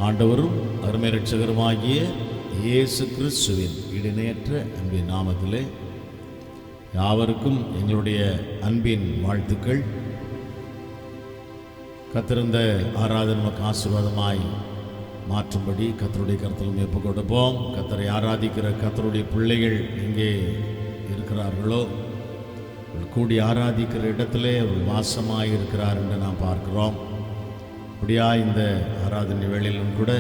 ஆண்டவரும் அருமை இரட்சகருமாகிய இயேசு கிறிஸ்துவின் இடைநேற்ற அன்பின் நாமத்திலே யாவருக்கும் எங்களுடைய அன்பின் வாழ்த்துக்கள். கத்திருந்த ஆராதனை நமக்கு ஆசீர்வாதமாய் மாற்றும்படி கத்தருடைய கருத்தில் ஒப்புக் கொடுப்போம். கத்தரை ஆராதிக்கிற கத்தருடைய பிள்ளைகள் எங்கே இருக்கிறார்களோ கூடி ஆராதிக்கிற இடத்திலே அவர்கள் வாசமாக இருக்கிறார் என்று நாம் பார்க்கிறோம். அப்படியா இந்த ஆராதனை வேளையிலும் கூட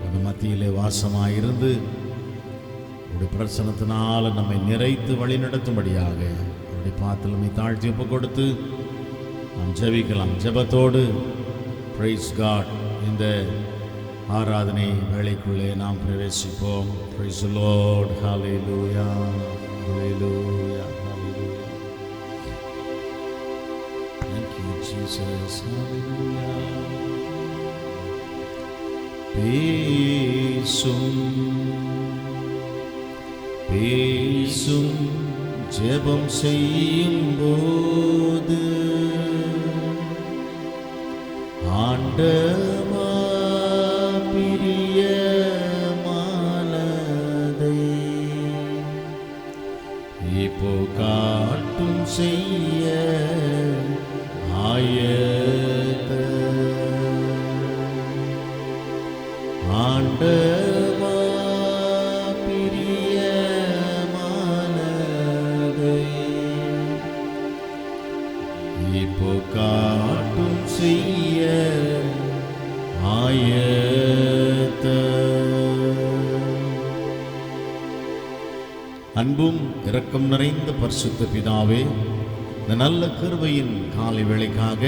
அந்த மத்தியிலே வாசமாக இருந்து அவருடைய பிரசனத்தினால் நம்மை நிறைத்து வழி நடத்தும்படியாக அவருடைய பாத்திரமை தாழ்த்தி ஒப்பு கொடுத்து நாம் ஜெபிக்கலாம். ஜெபத்தோடு பிரைஸ் காட் இந்த ஆராதனை வேளைக்குள்ளே நாம் பிரவேசிப்போம். Praise the lord. Hallelujah, hallelujah, hallelujah. Thank you Jesus. Hallelujah. பேசும் ஜெபம் செய்யும் போது ஆண்டவா பிரியமானதை இப்போ காட்டும் செய்ய ஆயத்த ஆண்டவா பிரியமானதை இப்போ காட்டும் செய்ய ஆயத்த. அன்பும் இரக்கம் நிறைந்த பரிசுத்த பிதாவே, இந்த நல்ல கிருபையின் காலை வேளைக்காக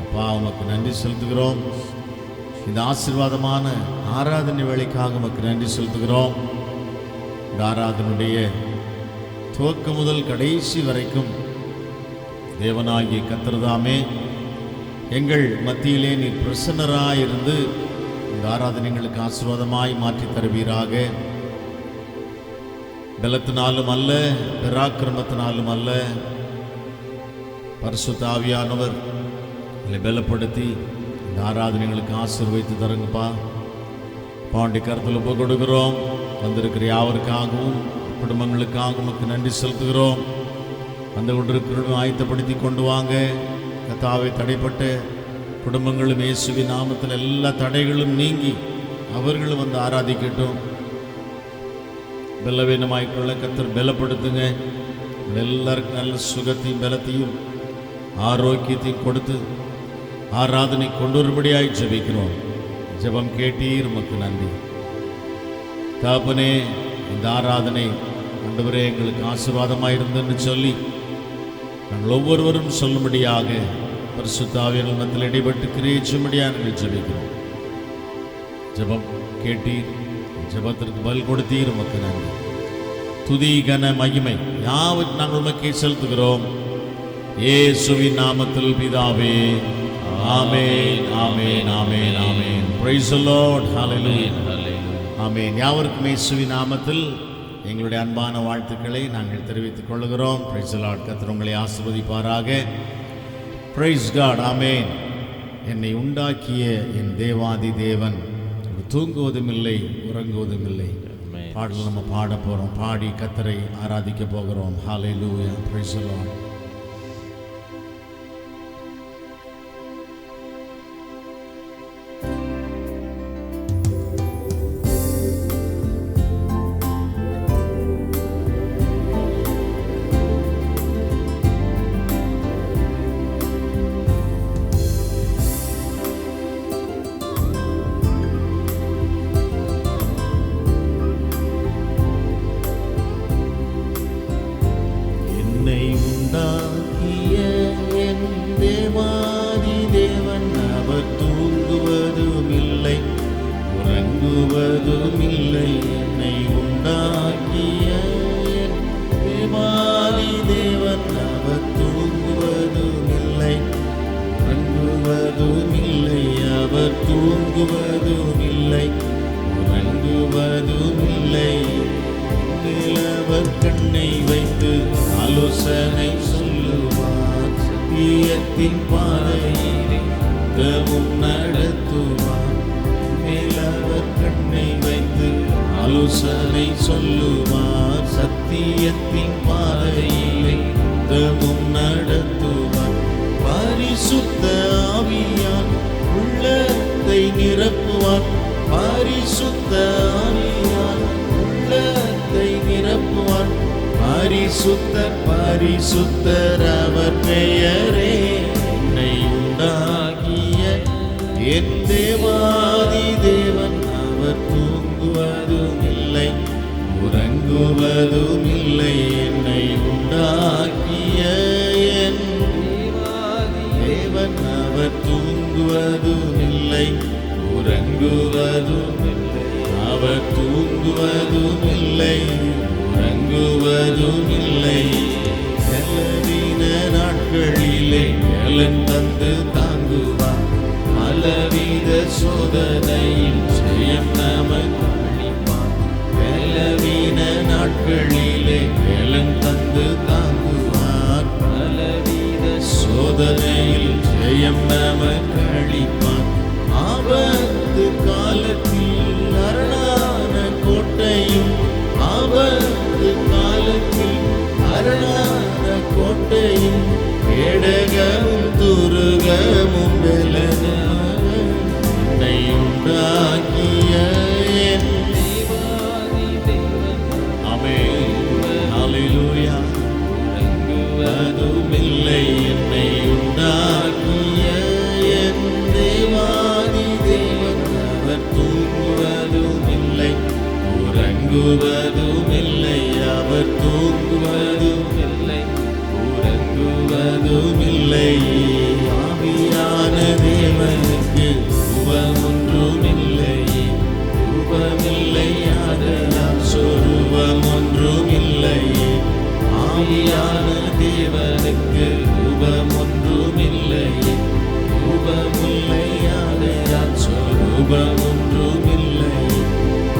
அப்பா உமக்கு நன்றி செலுத்துகிறோம். இந்த ஆசீர்வாதமான ஆராதனை வேளைக்காக உமக்கு நன்றி செலுத்துகிறோம். இந்த ஆராதனுடைய துவக்கம் முதல் கடைசி வரைக்கும் தேவனாகிய கர்த்தர்தாமே எங்கள் மத்தியிலே நீர் பிரசன்னராயிருந்து இந்த ஆராதனைகளுக்கு ஆசீர்வாதமாய் மாற்றி தருவீராக. பலத்தினாலும் அல்ல, பராக்கிரமத்தினாலும் அல்ல, பரிசுத்த ஆவியானவர் இதை பலப்படுத்தி இந்த ஆராதனைகளுக்கு ஆசீர்வதித்து தருங்கப்பா. பாண்டி கருத்தில் ஒப்பு கொடுக்கிறோம். வந்திருக்கிற யாவருக்காகவும் குடும்பங்களுக்காகவும் நமக்கு நன்றி செலுத்துகிறோம். வந்து கொண்டிருக்கிறவர்களும் ஆயத்தப்படுத்தி கொண்டு வாங்க. கர்த்தாவே, தடைப்பட்ட குடும்பங்களும் இயேசுவின் நாமத்தில் எல்லா தடைகளும் நீங்கி அவர்களும் வந்து ஆராதிக்கட்டும். பலவீனமாய்க்கொள்ள கர்த்தர் பலப்படுத்துங்க. எல்லாருக்கும் நல்ல சுகத்தையும் பலத்தையும் ஆரோக்கியத்தையும் கொடுத்து ஆராதனை கொண்டு வரும்படியாய் ஜெபிக்கிறோம். ஜெபம் கேட்டீர், உமக்கு நன்றி தகப்பனே. இந்த ஆராதனை ஆண்டவரே எங்களுக்கு ஆசீர்வாதமாக இருந்ததுன்னு சொல்லி நாங்கள் ஒவ்வொருவரும் சொல்லும்படியாக பரிசுத்த ஆவியானவர் மத்தியில் இடைப்பட்டு கிரியேச்சும்படியாக நாங்கள் ஜெபிக்கிறோம். ஜெபம் கேட்டீர், ஜெபத்திற்கு பதில் கொடுத்தீர், உமக்கு நன்றி. துதி கன மகிமை யாவற்றையும் நாங்கள் உமக்கே செலுத்துகிறோம். இயேசுவின் நாமத்தில் பிதாவே, ஆமென், ஆமென், ஆமென், ஆமென். Praise the Lord. Hallelujah. ஆமென். யாவருக்கும் இயேசுவின் நாமத்தில் எங்களுடைய அன்பான வாழ்த்துக்களை நாங்கள் தெரிவித்துக் கொள்கிறோம். Praise the Lord. கர்த்தர் உங்களை ஆசீர்வதிப்பாராக. Praise God. ஆமென். என்னை உண்டாக்கிய என் தேவாதி தேவன் தூங்குவதும் இல்லை, உறங்குவதும் இல்லை. பாடல் நம்ம பாட போகிறோம். பாடி கர்த்தரை ஆராதிக்க போகிறோம். Hallelujah. Praise the Lord. தூங்குவதுமில்லை, உறங்குவதுமில்லை. நிலவர் கண்ணை வைத்து ஆலோசனை சொல்லுவார், சத்தியத்தின் பாதையிலே தவும் நடத்துவார். ஆலோசனை சொல்லுவார், சத்தியத்தின் பாதையிலே தமும் நடத்துவார். பரிசுத்த ஆவியார் உள்ளத்தை நிரப்புவார், பரிசுத்த ஆவியார் உள்ளத்தை நிரப்புவார். பரிசுத்தர் பரிசுத்தர் அவர் பெயரே, என்னை உண்டாக்கிய என் தேவாதி தேவன். அவர் தூங்குவதும் இல்லை உறங்குவதும் இல்லை, என்னை உண்டாக்கிய என் தேவாதி தேவன். அவர் தூங்குவதும் இல்லை உறங்குவதும் இல்லை, அவர் தூங்குவதும் இல்லை உறங்குவதும் இல்லை. செலவின நாட்களிலே பலன் தந்து தாங்குவார், பலவித சோதனையில் ஜெயம் நமக்கு அளிப்பார். பலவின நாட்களிலே பலன் தந்து தாங்குவார், பலவித சோதனையில் ஜெயம் நமக்கு அளிப்பார். ஆபத்து காலத்தில் அரணான கோட்டையும், ஆபத்து காலத்தில் அரணான கோட்டையும், கேடகமும் துருகமும் என்னை உண்டாக்கிய என் தேவாதி தேவன். ஆமென், ஹல்லேலூயா. உறங்குவதும் இல்லை, என்னை உண்டாக்கிய என் தேவாதி தேவன். அவர் தூங்குவதும் இல்லை உறங்குவதும் இல்லை, அவர் தூங்குவதும் இல்லை உறங்குவதும் இல்லை. ஆவியான தேவனுக்கு உபமொன்றும் இல்லை, உபமில்லை ஆதலால் சொருபம் ஒன்றும் இல்லை. ஆவியான தேவனுக்கு உபமொன்றும் இல்லை, உபமில்லை ஆதலால் சொருபம் ஒன்றும் இல்லை.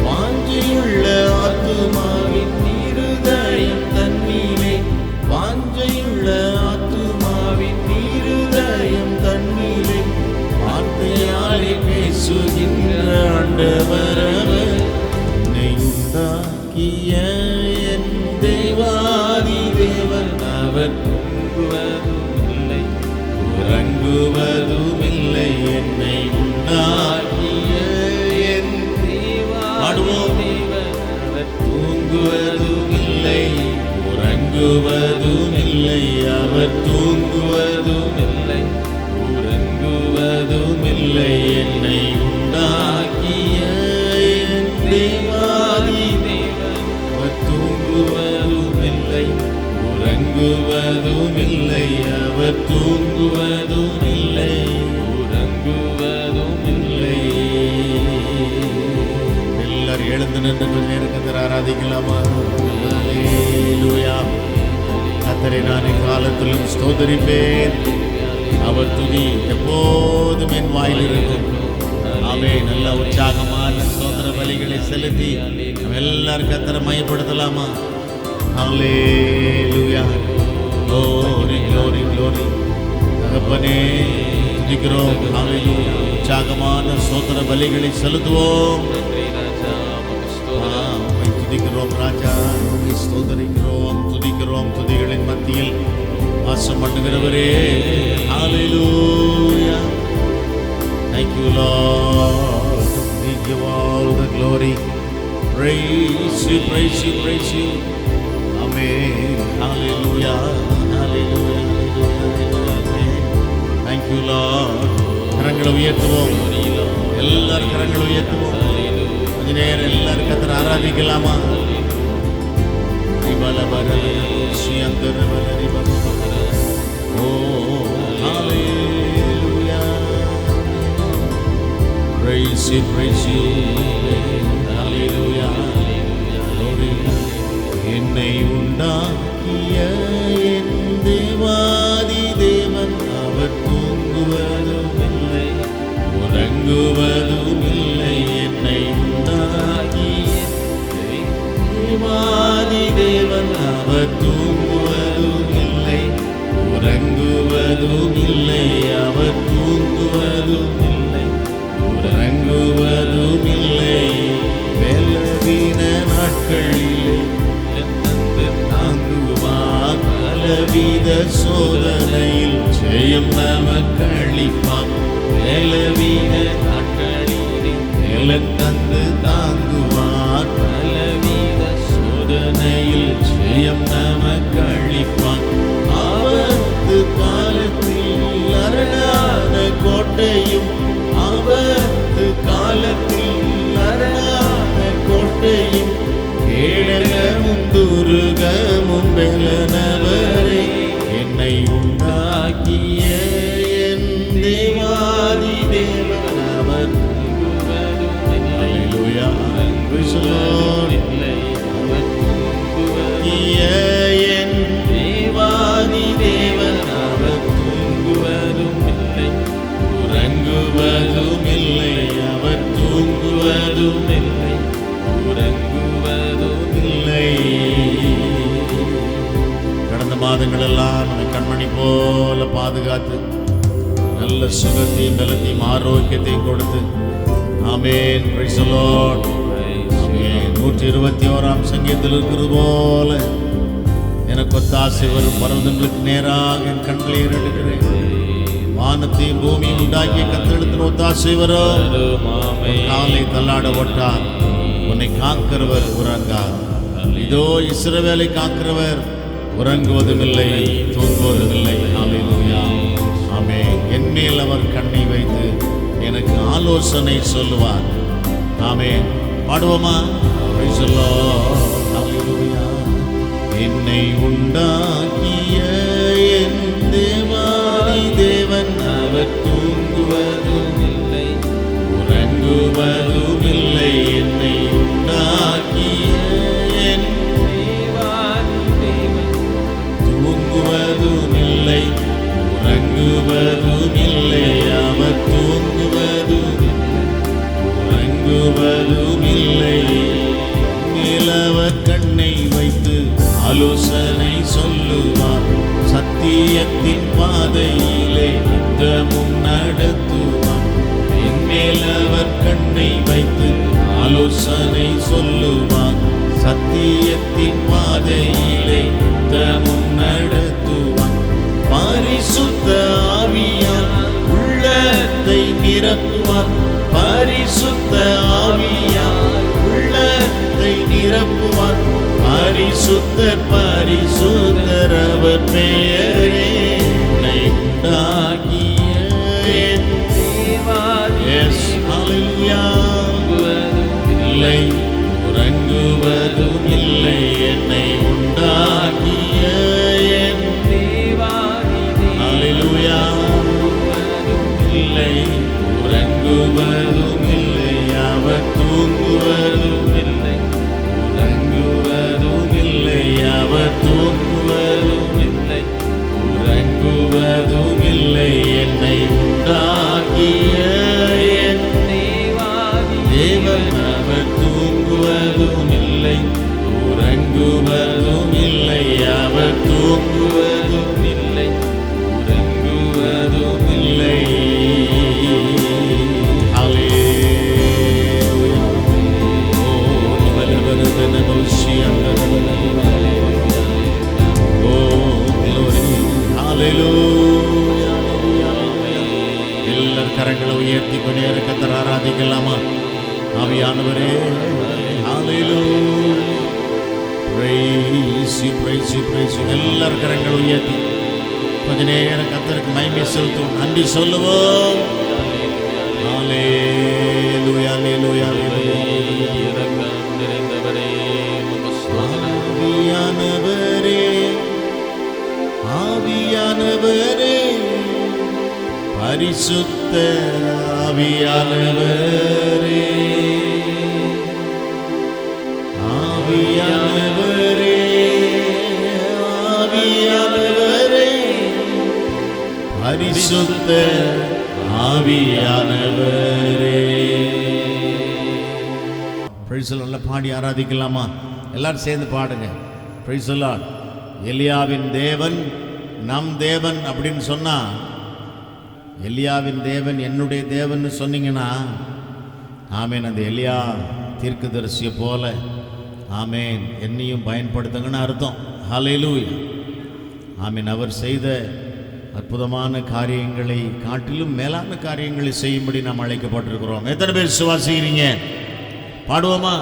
வாஞ்சையுள்ள ஆத்துமாவின் இருதயம் தன்னிலே, வாஞ்சையுள்ள ஆத்துமாவின் இருதயம் தன்னிலே, வார்த்தையாலே பேசுகின்ற ஆண்டவர் அவர். என்னை உண்டாக்கிய என் தேவாதி தேவன். அவர் தூங்குவதும் இல்லை உறங்குவதும் இல்லை, என்னை உண்டாக்கிய என் தேவாடுவோம் தேவன். அவர் தூங்குவதும் இல்லை உறங்குவதும் இல்லை, அவர் தூங்குவதும் இல்லை உறங்குவதும் இல்லை, என்னை உண்டாக்கிய என் தேவாதி தேவன். அவர் தூங்குவதும் இல்லை உறங்குவதும் இல்லை, அவர் தூங்குவதும் இல்லை உறங்குவதும் இல்லை. எல்லாரும் எழுந்து நின்று கொஞ்ச நேரம் கர்த்தரை ஆராதிக்கலாமா? ஹல்லேலூயா. கர்த்தரை நான் காலத்திலும் ஸ்தோத்திரிப்பேன், அவர் துதி எப்போதும் என் வாயில் இருக்கும். ஆமென். நல்ல உற்சாகமான ஸ்தோத்திர பலிகளை செலுத்தி நம்ம எல்லாரும் கர்த்தரை மையப்படுத்தலாமா? ஹல்லேலூயா. glory glory glory. தகப்பனே துதிக்கிறோம். ஹல்லேலூயா. உற்சாகமான ஸ்தோத்திர பலிகளை செலுத்துவோம். துதிக்கிறோம் ராஜா, ஸ்தோத்திரிக்கிறோம், துதிக்கிறோம். துதிகளின் மத்தியில் வாசம் பண்ணுகிறவரே. ஹல்லேலூயா. Thank you Lord, we give all the glory. Praise you, praise you, praise you. Amen. Hallelujah, hallelujah, hallelujah. Thank you Lord. கரங்களை உயர்த்துவோம், எல்லாரும் கரங்களை உயர்த்துவோம். கொஞ்ச நேரம் எல்லாரும் கர்த்தரை ஆராதிக்கலாமா? Praise you, praise you. Hallelujah. Glory. என்னை உண்டாக்கிய என் தேவாதி தேவன். அவர் தூங்குவதும் இல்லை உறங்குவதும் இல்லை, என்னை உண்டாக்கிய தேவாதி தேவன். அவர் தூங்குவதும் இல்லை உறங்குவதும் இல்லை, அவர் தூங்குவதும் இல்லை உறங்குவதும் இல்லை. பலவீன நாட்களில் தாங்குவார். பலவித சோதனையில் ஜெயம் நமக்களிப்பார். பலவித நாட்களில் பலன் தந்து தாங்குவார். பலவித சோதனையில் ஜெயம் நமக்களிப்பார். ஆபத்து காலத்தில் அரணான கோட்டையும், ஆபத்து காலத்தில் அரணான கோட்டையும், கேடகமும் துருகமும் பெலனவரே, என்னை உண்டாக்கிய என் தேவாதி தேவன் அவர். அல்லேலூயா. Price the Lord. என் தேவாதி தேவன் அவர் தூங்குவதும் இல்லை, உறங்குவதும் இல்லை. அவர் தூங்குவதும் இல்லை, உறங்குவதும் இல்லை. கடந்த மாதங்களெல்லாம் நம்மை கண்மணி போல பாதுகாத்து நல்ல சுகத்தையும் பலத்தையும் ஆரோக்கியத்தையும் கொடுத்து, ஆமென். Praise the Lord. 121ஆம் சங்கீதத்தில் இருக்கிறது போல எனக்கு ஒத்தாசை வரும். பர்வதங்களுக்கு நேராக என் கண்களை ஏறெடுக்கிறேன். வானத்தையும் பூமியும் உண்டாக்கிய கர்த்தரிடத்தில் ஒத்தாசை வரும். காலை தள்ளாட ஒட்டார். உன்னை காக்கிறவர் உறங்கார். இதோ இஸ்ரவேலை காக்கிறவர் உறங்குவதும் இல்லை, தூங்குவதும் இல்லை. அல்லேலூயா. ஆமென். என் மேல் அவர் கண்ணை வைத்து எனக்கு ஆலோசனை சொல்லுவார். ஆமென். பாடுவோமா? Praise the lord. அல்லேலூயா. என்னை உண்டாக்கிய என் தேவாதி தேவன் அவர் தூங்குவதும் இல்லை, உறங்குவதும் இல்லை. என்னை உண்டாக்கிய என் தேவாதி தேவன் தூங்குவதும் இல்லை, உறங்குவதும் இல்லை. அவர் தூங்குவதும் இல்லை, உறங்குவதும் இல்லை. நிலவர் கண்ணை வைத்து ஆலோசனை சொல்லுவார். சத்தியத்தின் பாதையிலே நித்தமும் நடத்துவார். என்மேல் அவர் கண்ணை வைத்து ஆலோசனை சொல்லுவார். சத்தியத்தின் பாதையிலே நித்தமும் நடத்துவார். பரிசுத்த ஆவியால் உள்ளத்தை நிரப்புவார். பரிசுத்த ஆவியால் உள்ளத்தை நிரப்புவார். பரிசுத்தர் பரிசுத்தர் அவர் பெயரே. என்னை உண்டாக்கிய என் தேவாதி இல்லை, உறங்குவதும் இல்லை. என்னை உண்டாக்கிய என் தேவாதி அல்லேலூயா இல்லை, உறங்குவதும் இல்லை. அவர் தூங்குவதும் இல்லை, உறங்குவதும் இல்லை. அவர் தூங்குவதும் இல்லை, உறங்குவதும் இல்லை. என்னை உண்டாக்கிய என் தேவாதி தேவன் அவர் தூங்குவதும் இல்லை, உறங்குவதும் இல்லை. அவர் தூங்குவதும் இல்லை, உறங்குவதும் இல்லை. எல்லார் கரங்களை உயர்த்தி கொண்டே கர்த்தரை ஆராதிக்கலாமா? ஆவியானவரே, ஹalleluya, praise you, praise you, praise you. எல்லார் கரங்களை உயர்த்தி கொஞ்ச நேரம் கர்த்தருக்கு மகிமை செலுத்துவோம், நன்றி சொல்லுவோம். ஹalleluya, ஹalleluya, ஹalleluya. ஆவியானவரே, ஆவியானவரே, பரிசுத்த ஆவியானவரே, ஆவியானவரே, ஆவியானவரே, பரிசுத்த ஆவியானவரே. Price the Lord. நல்லா பாடி ஆராதிக்கலாமா? எல்லாரும் சேர்ந்து பாடுங்க. Price the Lord. எலியாவின் தேவன் நம் தேவன் அப்படின்னு சொன்னா, எலியாவின் தேவன் என்னுடைய தேவன் சொன்னீங்கன்னா, ஆமேன், அந்த எலியா தீர்க்கதரிசியை போல ஆமேன், என்னையும் பயன்படுத்துங்கன்னு அர்த்தம். ஹல்லேலூயா. ஆமீன். அவர் செய்த அற்புதமான காரியங்களை காட்டிலும் மேலான காரியங்களை செய்யும்படி நாம் அழைக்கப்பட்டிருக்கிறோம். எத்தனை பேர் விசுவாசிக்கிறீங்க? பாடுவோமா?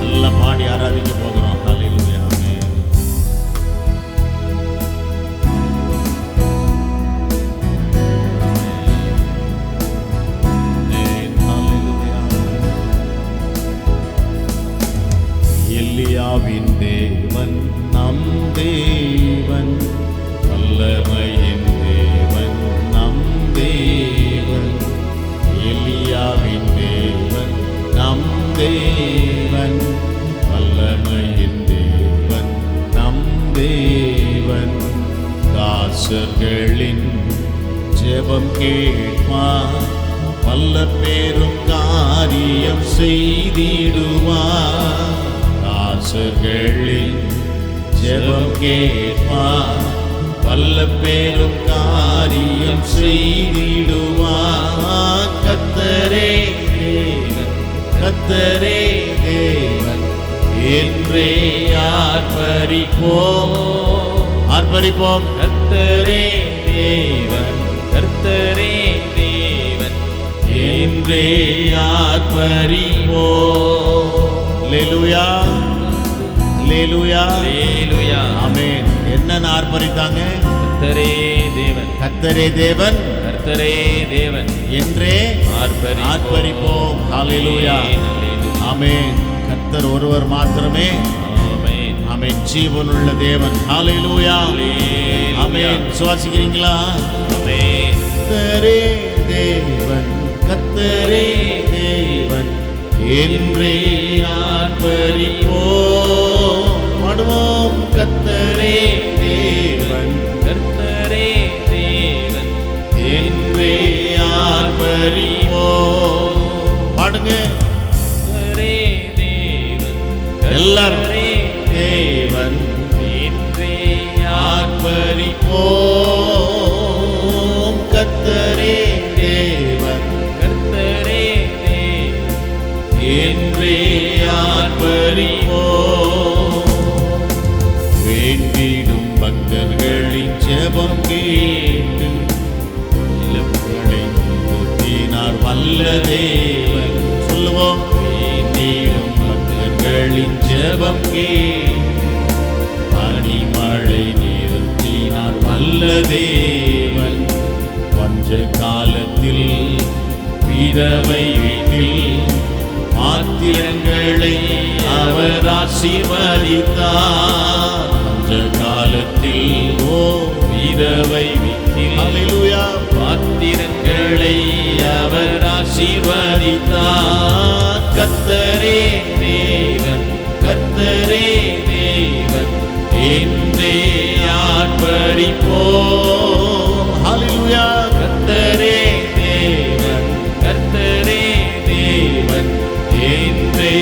நல்லா பாடி ஆராதிக்க போகிறோம். ஹல்லேலூயா. எலியாவின் தேவன் நம் தேவன், வல்லமையின் தேவன் நம் தேவன். எலியாவின் தேவன் நம் தேவன், வல்லமையின் தேவன் நம் தேவன். தாசர்களின் ஜெபம் கேட்பார், வல்ல பேரும் காரியம் செய்திடுவார். தாசர்களின் ஜெபம் கேட்பார், வல்ல பேரும் காரியம் செய்திடுவார். கர்த்தரே தேவன், கர்த்தரே தேவன் என்றே ஆர்ப்பரிப்போம், ஆர்ப்பரிப்போம். கர்த்தரே தேவன், கர்த்தரே தேவன் என்றே ஆர்ப்பரிப்போம். அல்லேலூயா, அல்லேலூயா, அல்லேலூயா. ஆமென். என்னன்னு ஆர்ப்பரித்தாங்க? கர்த்தரே தேவன், கர்த்தரே தேவன், கர்த்தரே தேவன் என்றே ஆர்ப்பரிப்போம். ஹல்லேலூயா, ஆமென். கர்த்தர் ஒருவர் மாத்திரமே. ஆமென், ஆமென். ஜீவனுள்ள தேவன். ஹல்லேலூயா, ஆமென். விசுவாசிக்கிறீங்களா? ஆமென். கர்த்தரே தேவன், கர்த்தரே தேவன் என்றே ஆர்ப்பரிப்போம். பாடுவோம். கர்த்தரே தேவன், கர்த்தரே தேவன் என்றே ஆர்ப்பரிப்போம். பாடுங்க. கர்த்தரே தேவன், எல்லாரும் தேவன் என்றே ஆர்ப்பரிப்போம். கர்த்தரே தேவன், கர்த்தரே தேவன் என்றே ஆர்ப்பரிப்போம். வேண்டிடும் பக்தர்களின் ஜெபம் கேட்டு இலக்குகளை நிறுத்தினார் வல்ல தேவன். சொல்லுவோம். வேண்டிடும் பக்தர்களின் ஜெபம் கேட்டு பனிமழை நிறுத்தினார் வல்ல தேவன். பஞ்ச காலத்தில் விதவை வீட்டில் பாத்திரங்களை அவர் ஆசீர்வதித்தார். பஞ்ச காலத்தில் ஓ விதவை வீட்டில் அல்லேலூயா பாத்திரங்களை அவர் ஆசீர்வதித்தார். கர்த்தரே தேவன், கர்த்தரே தேவன் என்றே ஆர்ப்பரிப்போம். ஹல்லேலூயா. கர்த்தரே தேவன், கர்த்தரே தேவன் என்றே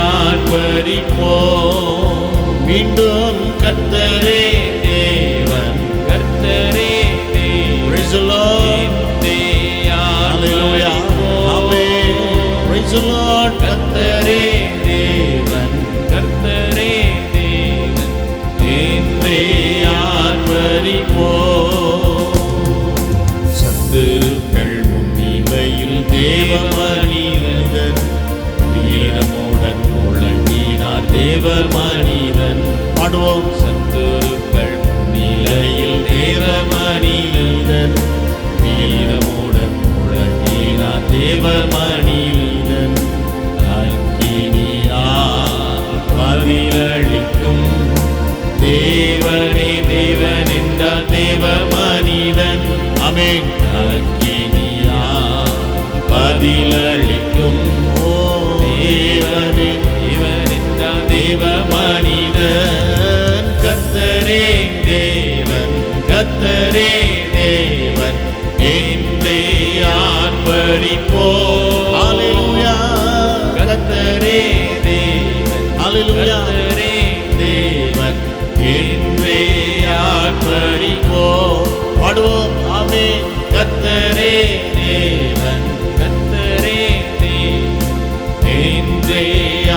ஆர்ப்பரிப்போம். மீண்டும் கர்த்தரே தேவன், கர்த்தரே தேவன் என்றே ஆர்ப்பரிப்போம். ஆமென். Praise the Lord. கர்த்தரே தேவன், கர்த்தரே தேவன் என்றே ஆர்ப்பரிப்போம். சத்துருக்கள் முன்னிலையில் தேவமனிதன் வீரமுடன் முழங்கினார் தேவமனிதன். பாடுவோம். சத்துருக்கள் முன்னிலையில் தேவமனிதன் வீரமுடன் முழங்கினார் தேவமனிதன். அக்கினியால் பதிலளிக்கும் தேவனே தேவன் என்றார் தேவமனிதன். ஆமென். அக்கினியால் பதிலளிக்கும் ஓ தேவனே தேவன் என்றார் தேவமனிதன். கர்த்தரே தேவன், கர்த்தரே தேவன் என்றே ஆர்ப்பரிப்போம். அல்லேலூயா. கர்த்தரே தேவன், அல்லேலூயா, கர்த்தரே தேவன் என்றே ஆர்ப்பரிப்போம். பாடுவோம். ஆமென். கர்த்தரே தேவன், கர்த்தரே தேவன், என்றே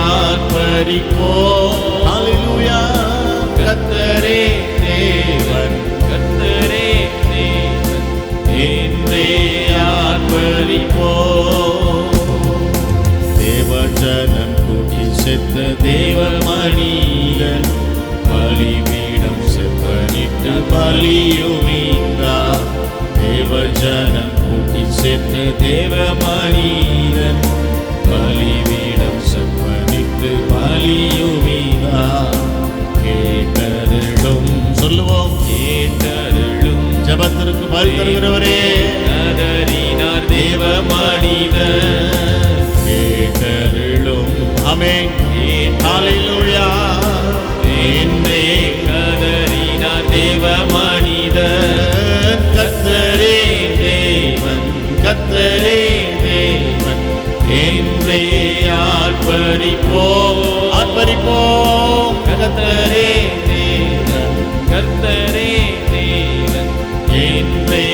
ஆர்ப்பரிப்போம். ஹல்லேலூயா. கர்த்தரே தேவன், கர்த்தரே தேவன், என்றே ஆர்ப்பரிப்போம். தேவஜனம் கூட்டி செத்த தேவ மனிதன், பலிபீடம் செப்பனிட்டு பலியுமீங்கா. தேவஜனம் கூட்டி செத்த தேவ மனிதன், பலிபீடம் செப்பனிட்டு பலியுமீங்கா. கேட்டருளும் சொல்லுவோம், கேட்டருளும் ஜபத்திற்கு பதில் தருகிறவரே, கதறினார் தேவ மனிதன். கேட்டருளும். ஆமென். ஹல்லேலூயா. என்னே கதறினார் தேவ மனிதன், கர்த்தரே தேவன், கர்த்தரே தேவன், என்றே ஆர்ப்பரிப்போம். ஆர்ப்பரிப்போம். கர்த்தரே தேவன், கர்த்தரே தேவன், என்றே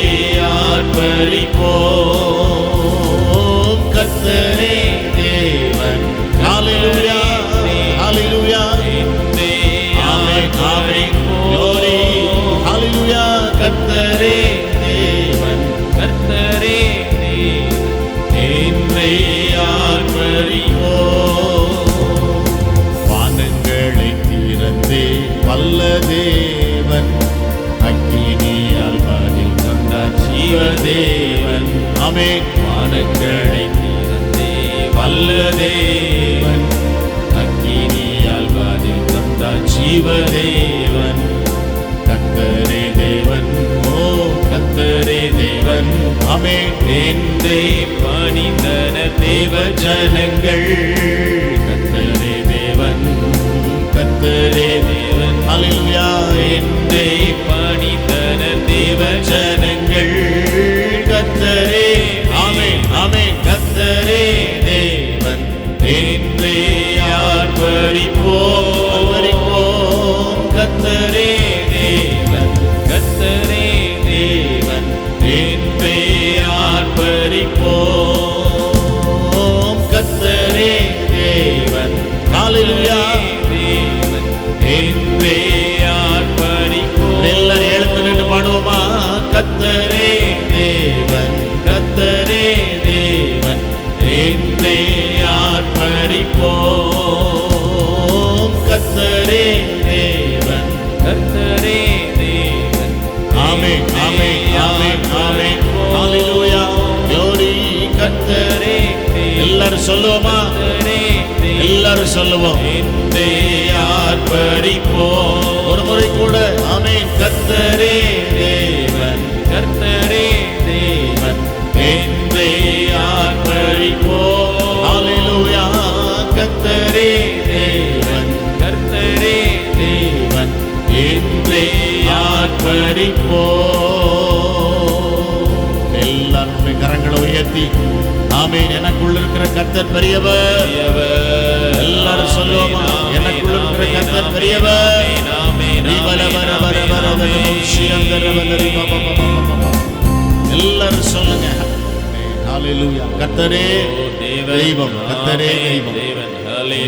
ஆர்ப்பரிப்போம். கர்த்தரே தேவன். ஹல்லேலூயா. ஹல்லேலூயா. ஆமென். ஆமென். Glory. ஹல்லேலூயா. கர்த்தரே தேவன், கர்த்தரே தேவன், என்றே ஆர்ப்பரிப்போம். வானங்களை திறந்தே வல்ல தேவன், அக்கினியால் பதில் தந்தார் ஜீவதேவன். ஆமென். வானங்களை திறந்தே வல்ல தேவன், அக்கினியால் பதில் தந்தார் ஜீவதேவன். கர்த்தரே தேவன், ஓ கர்த்தரே தேவன். ஆமென். என்றே பணிந்தன தேவ ஜனங்கள், கர்த்தரே தேவன், கர்த்தரே தேவன். ஹல்லேலூயா. என்றே பணிந்தன தேவ ஜனங்கள், கர்த்தரே. ஆமென். ஆமென். கர்த்தரே தேவன், என்றே ஆர்ப்பரிப்போம். ஆர்ப்பரிப்போம். கர்த்தரே தேவன், கர்த்தரே தேவன், என்றே ஆர்ப்பரிப்போம். கர்த்தரே தேவன். ஹல்லேலூயா. தேவன், என்றே ஆர்ப்பரிப்போம். எல்லாரும் எழுந்து நின்று பாடுவோமா? கர்த்தரே தேவன், கர்த்தரே தேவன், என்றே ஆர்ப்பரிப்போம். கர்த்தரே தேவன். கர்த்தரே தேவன், ஆமென். ஆமென். ஆமென். ஆமென். ஹல்லேலூயா. Glory. கர்த்தரே. எல்லாரும் சொல்லுவோமா? எல்லாரும் சொல்லுவோம். என்றே ஆர்ப்பரிப்போம். ஒரு முறை கூட. ஆமென். கர்த்தரே தேவன், கர்த்தரே தேவன், என்றே ஆர்ப்பரிப்போம். ஹல்லேலூயா. கர்த்தரே தேவன், கர்த்தரே தேவன், என்றே ஆர்ப்பரிப்போம். எல்லாருடைய கரங்களை உயர்த்தி ஆமென். எனக்குள்ள இருக்கிற கர்த்தர் பெரியவர். எல்லாரும் சொல்லுவோமா? எனக்குள்ள இருக்கிற கர்த்தர் பெரியவர். எல்லாரும் சொல்லுங்க. ஹல்லேலூயா. கர்த்தரே தெய்வம், கர்த்தரே தெய்வம்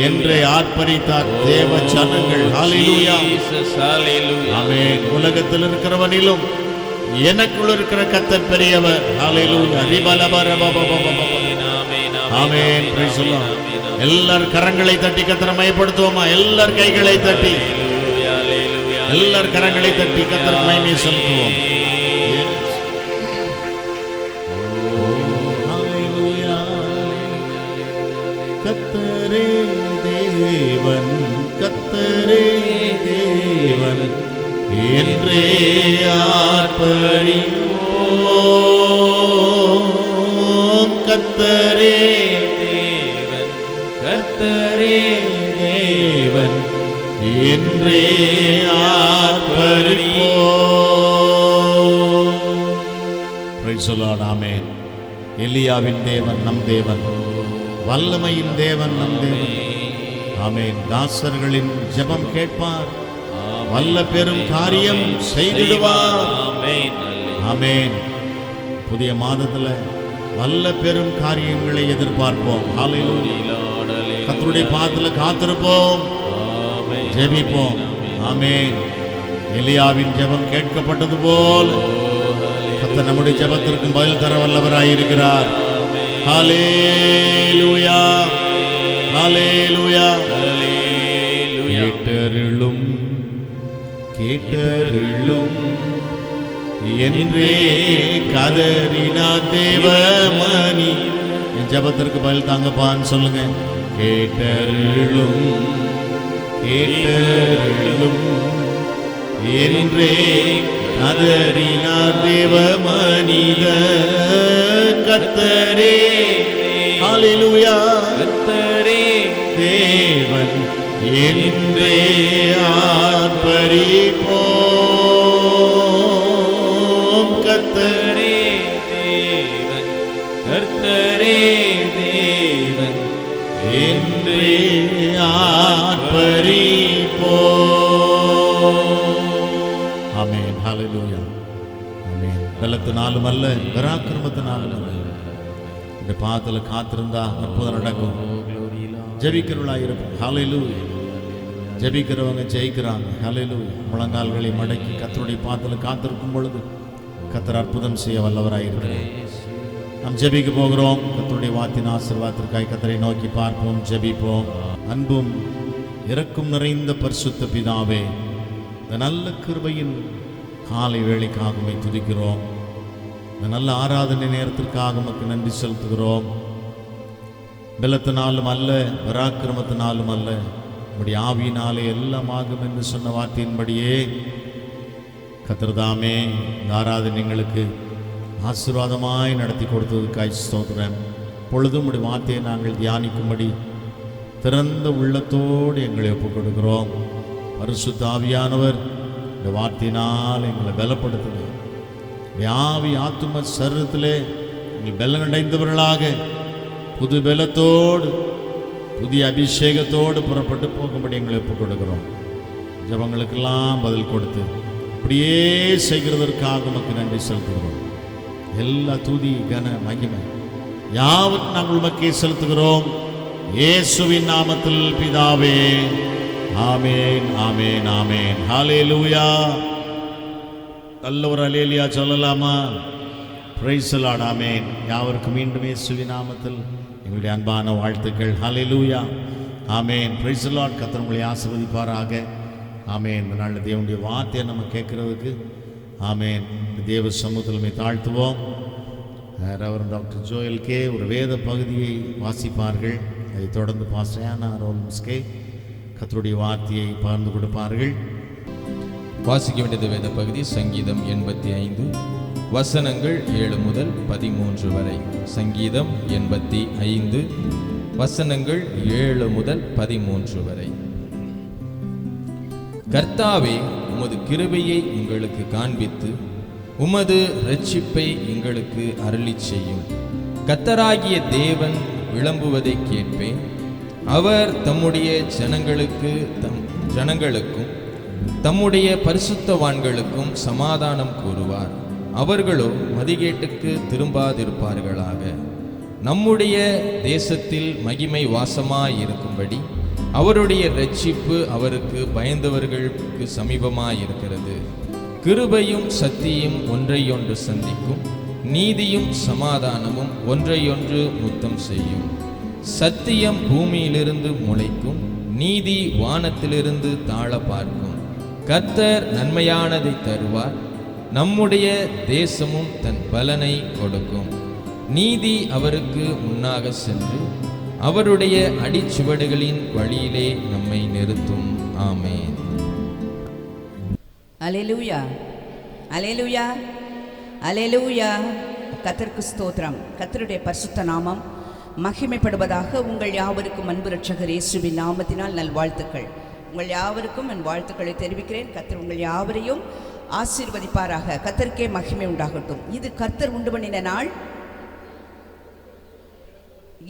என்றே ஆர்ப்பரித்தார் தேவ ஜனங்கள். ஹல்லேலூயா. ஆமென். உலகத்தில் இருக்கிறவனிலும் எனக்குள்ள இருக்கிற கர்த்தர் பெரியவர். Hallelujah. Amen. Praise the lord. எல்லார் கரங்களை தட்டி கர்த்தரை மகிமைப்படுத்துவோமா? எல்லார் கைகளை தட்டி, எல்லார் கரங்களை தட்டி கர்த்தருக்கு மகிமை செலுத்துவோம். ஹல்லேலூயா. கர்த்தரே தேவன், கர்த்தரே தேவன், என்றே ஆர்ப்பரிப்போம். கர்த்தரே தேவன், கர்த்தரே தேவன், என்றே ஆர்ப்பரிப்போம். Price the lord. ஆமென். எலியாவின் தேவன் நம் தேவன், வல்லமையின் தேவன் நம் தேவன். ஆமென். தாசர்களின் ஜெபம் கேட்பார், வல்ல பெரும் காரியம் செய்திடுவார். ஆமென். ஆமென். புதிய மாதத்துல நல்ல பெரும் காரியங்களை எதிர்பார்ப்போம். ஹல்லேலூயா. கர்த்தருடைய பாதத்துல காத்திருப்போம், ஜெபிப்போம். ஆமென். எலியாவின் ஜெபம் கேட்கப்பட்டது போல் கர்த்தர் நம்முடைய ஜெபத்திற்கும் பதில் தர வல்லவராயிருக்கிறார். ஹல்லேலூயா, ஹல்லேலூயா. கேட்டருளும் கேட்டருளும் என்றே கதறினா தேவமணி. என் ஜெபத்திற்கு பதில் தாங்கப்பான்னு சொல்லுங்க. கேட்டருளும் கேட்டருளும் என்றே கதறினா தேவமனித கர்த்தரே. ஹல்லேலூயா. கர்த்தரே தேவன் என்றே ஆர்ப்பரிப்போம். கர்த்தரே தேவன், கர்த்தரே தேவன் என்றே ஆர்ப்பரிப்போம். ஆமென். ஹல்லேலூயா. ஆமென். பலத்தினாலும் அல்ல, பராக்கிரமத்தினாலும் அல்ல. இந்த பாதத்துல காத்திருந்தா அற்புதம் நடக்கும். ஜெபிக்கிறவர்களாயிருப்போம். ஹல்லேலூயா. ஜெபிக்கிறவங்க ஜெயிக்கிறாங்க. ஹல்லேலூயா. முழங்கால்களை மடக்கி கர்த்தருடைய பாதத்துல காத்திருக்கும் பொழுது கர்த்தர் அற்புதம் செய்ய வல்லவராயிருக்கிறார். நாம் ஜெபிக்க போகிறோம். கர்த்தருடைய வார்த்தையின் ஆசீர்வாதத்திற்காக கர்த்தரை நோக்கி பார்ப்போம், ஜெபிப்போம். அன்பும் இரக்கம் நிறைந்த பரிசுத்த பிதாவே, இந்த நல்ல கிருபையின் காலை வேளைக்காக உம்மை துதிக்கிறோம். இந்த நல்ல ஆராதனை நேரத்திற்காக உமக்கு நன்றி செலுத்துகிறோம். பலத்தினாலும் அல்ல, பராக்கிரமத்தினாலும் அல்ல, உம்முடைய ஆவியினாலே எல்லாம் ஆகும் என்று சொன்ன வார்த்தையின்படியே கர்த்தர்தாமே இந்த ஆராதனை எங்களுக்கு ஆசீர்வாதமாய் நடத்தி கொடுத்ததுக்காய் ஸ்தோத்திரம். பொழுதும் உம்முடைய வார்த்தையை நாங்கள் தியானிக்கும்படி திறந்த உள்ளத்தோடு எங்களை ஒப்புக் கொடுக்கிறோம். பரிசுத்த ஆவியானவர் இந்த வார்த்தையினால் எங்களை பலப்படுத்துங்க. ஆவி ஆத்தும சரீரத்திலே எங்கள் பலனடைந்தவர்களாக புது பலத்தோடு புதிய அபிஷேகத்தோடு புறப்பட்டு போகும்படி எங்களை ஒப்புக் கொடுக்கிறோம். ஜபங்களுக்கெல்லாம் பதில் கொடுத்து அப்படியே செய்கிறதற்காக உமக்கு நன்றி செலுத்துகிறோம். எல்லா துதி கன மகிமை யாவற்றையும் நாங்கள் உமக்கே செலுத்துகிறோம். இயேசுவின் நாமத்தில் பிதாவே, ஆமென், ஆமென், ஆமென். ஹல்லேலூயா. நல்ல ஒரு அல்லேலூயா சொல்லலாமா? Praise the lord. ஆமென். யாவருக்கும் மீண்டும் இயேசுவின் நாமத்தில் எங்களுடைய அன்பான வாழ்த்துக்கள். Hallelujah. Amen. Praise the lord. கர்த்தர் உங்களை ஆசீர்வதிப்பாராக. ஆமென். இந்த நாளில் தேவனுடைய வார்த்தையை நம்ம கேட்கறதுக்கு ஆமென் தேவ சமூகத்தில் தாழ்த்துவோம். ரெவரண்ட் டாக்டர் ஜோயல் கே ஒரு வேத பகுதியை வாசிப்பார்கள். அதை தொடர்ந்து பாஸ்டர் ஆனா ரோல்ஸ்கே கர்த்தருடைய வார்த்தையை பகிர்ந்து கொடுப்பார்கள். வாசிக்க வேண்டியது வேத பகுதி சங்கீதம் 85 வசனங்கள் 7 முதல் 13 வரை. சங்கீதம் 85 வசனங்கள் 7 முதல் 13 வரை. கர்த்தாவே, உமது கிருபையை எங்களுக்கு காண்பித்து உமது இரட்சிப்பை எங்களுக்கு அருளிச் செய்யும். கர்த்தராகிய தேவன் விளம்புவதை கேட்பேன். அவர் தம்முடைய ஜனங்களுக்கும் தம்முடைய பரிசுத்தவான்களுக்கும் சமாதானம் கூறுவார். அவர்களோ மதிகேட்டுக்கு திரும்பாதிருப்பார்களாக. நம்முடைய தேசத்தில் மகிமை வாசமாயிருக்கும்படி அவருடைய இரட்சிப்பு அவருக்கு பயந்தவர்களுக்கு சமீபமாயிருக்கிறது. கிருபையும் சத்தியம் ஒன்றையொன்று சந்திக்கும், நீதியும் சமாதானமும் ஒன்றையொன்று முத்தம் செய்யும். சத்தியம் பூமியிலிருந்து முளைக்கும், நீதி வானத்திலிருந்து தாழ பார்க்கும். கர்த்தர் நன்மையானதை தருவார், நம்முடைய தேசமும் தன் பலனை கொடுக்கும். நீதி அவருக்கு முன்னாக சென்று அவருடைய அடிச்சுவடுகளின் வழியிலே நம்மை நிறுத்தும். ஆமென். அல்லேலூயா, அல்லேலூயா, அல்லேலூயா. கர்த்தருக்கு ஸ்தோத்திரம். கர்த்தருடைய பரிசுத்த நாமம் மகிமைப்படுவதாக. உங்கள் யாவருக்கும் அன்பு இரட்சகர் இயேசுவின் நாமத்தினால் நல்வாழ்த்துக்கள். உங்கள் யாவருக்கும் என் வாழ்த்துக்களை தெரிவிக்கிறேன். கர்த்தர் உங்கள் யாவரையும் ஆசீர்வதிப்பாராக. கர்த்தருக்கே மகிமை உண்டாகட்டும். இது கர்த்தர் உண்டு பண்ணின நாள்.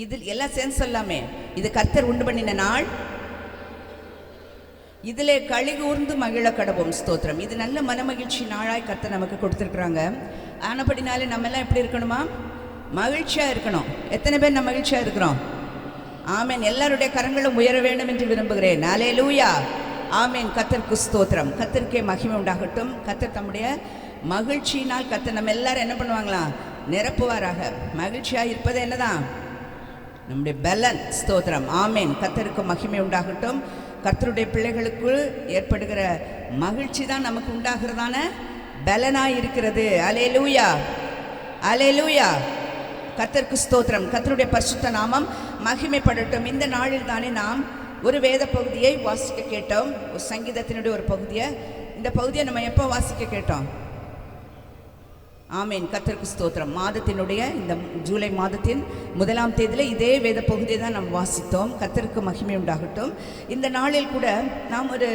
இதில் எல்லாம் சேர்ந்து சொல்லாமே, இது கர்த்தர் உண்டு பண்ணின நாள், இதிலே களி கூர்ந்து மகிழ கடவோம். ஸ்தோத்திரம். இது நல்ல மனமகிழ்ச்சி நாளாய் கர்த்தர் நமக்கு கொடுத்துருக்குறாங்க. ஆனபடினாலே நம்ம எல்லாம் எப்படி இருக்கணுமா? மகிழ்ச்சியாக இருக்கணும். எத்தனை பேர் நம்ம மகிழ்ச்சியாக இருக்கிறோம்? ஆமேன். எல்லாருடைய கரங்களும் உயர வேண்டும் என்று விரும்புகிறேன். அல்லேலூயா. ஆமேன். கர்த்தருக்கு ஸ்தோத்திரம். கர்த்தருக்கே மகிமை உண்டாகட்டும். கர்த்தர் தம்முடைய மகிழ்ச்சியினால் கர்த்தர் நம்ம எல்லாரும் என்ன பண்ணுவாங்களாம்? நிரப்புவாராக. மகிழ்ச்சியாக இருப்பது என்னதான்? நம்முடைய பலன். ஸ்தோத்திரம். ஆமேன். கர்த்தருக்கு மகிமை உண்டாகட்டும். கர்த்தருடைய பிள்ளைகளுக்குள் ஏற்படுகிற மகிழ்ச்சி தான் நமக்கு உண்டாகிறதான பலனாய் இருக்கிறது. அல்லேலூயா, அல்லேலூயா. கர்த்தருக்கு ஸ்தோத்திரம். கர்த்தருடைய பரிசுத்த நாமம் மகிமைப்படட்டும். இந்த நாளில் தானே நாம் ஒரு வேத பகுதியை வாசிக்க கேட்டோம். ஒரு சங்கீதத்தினுடைய ஒரு பகுதியை. இந்த பகுதியை நம்ம எப்போ வாசிக்க கேட்டோம்? ஆமேன். கர்த்தருக்கு ஸ்தோத்திரம். மாதத்தினுடைய இந்த ஜூலை மாதத்தின் 1ஆம் தேதியில் இதே வேத பகுதியை தான் நாம் வாசித்தோம். கர்த்தருக்கு மகிமை உண்டாகட்டும். இந்த நாளில் கூட நாம் ஒரு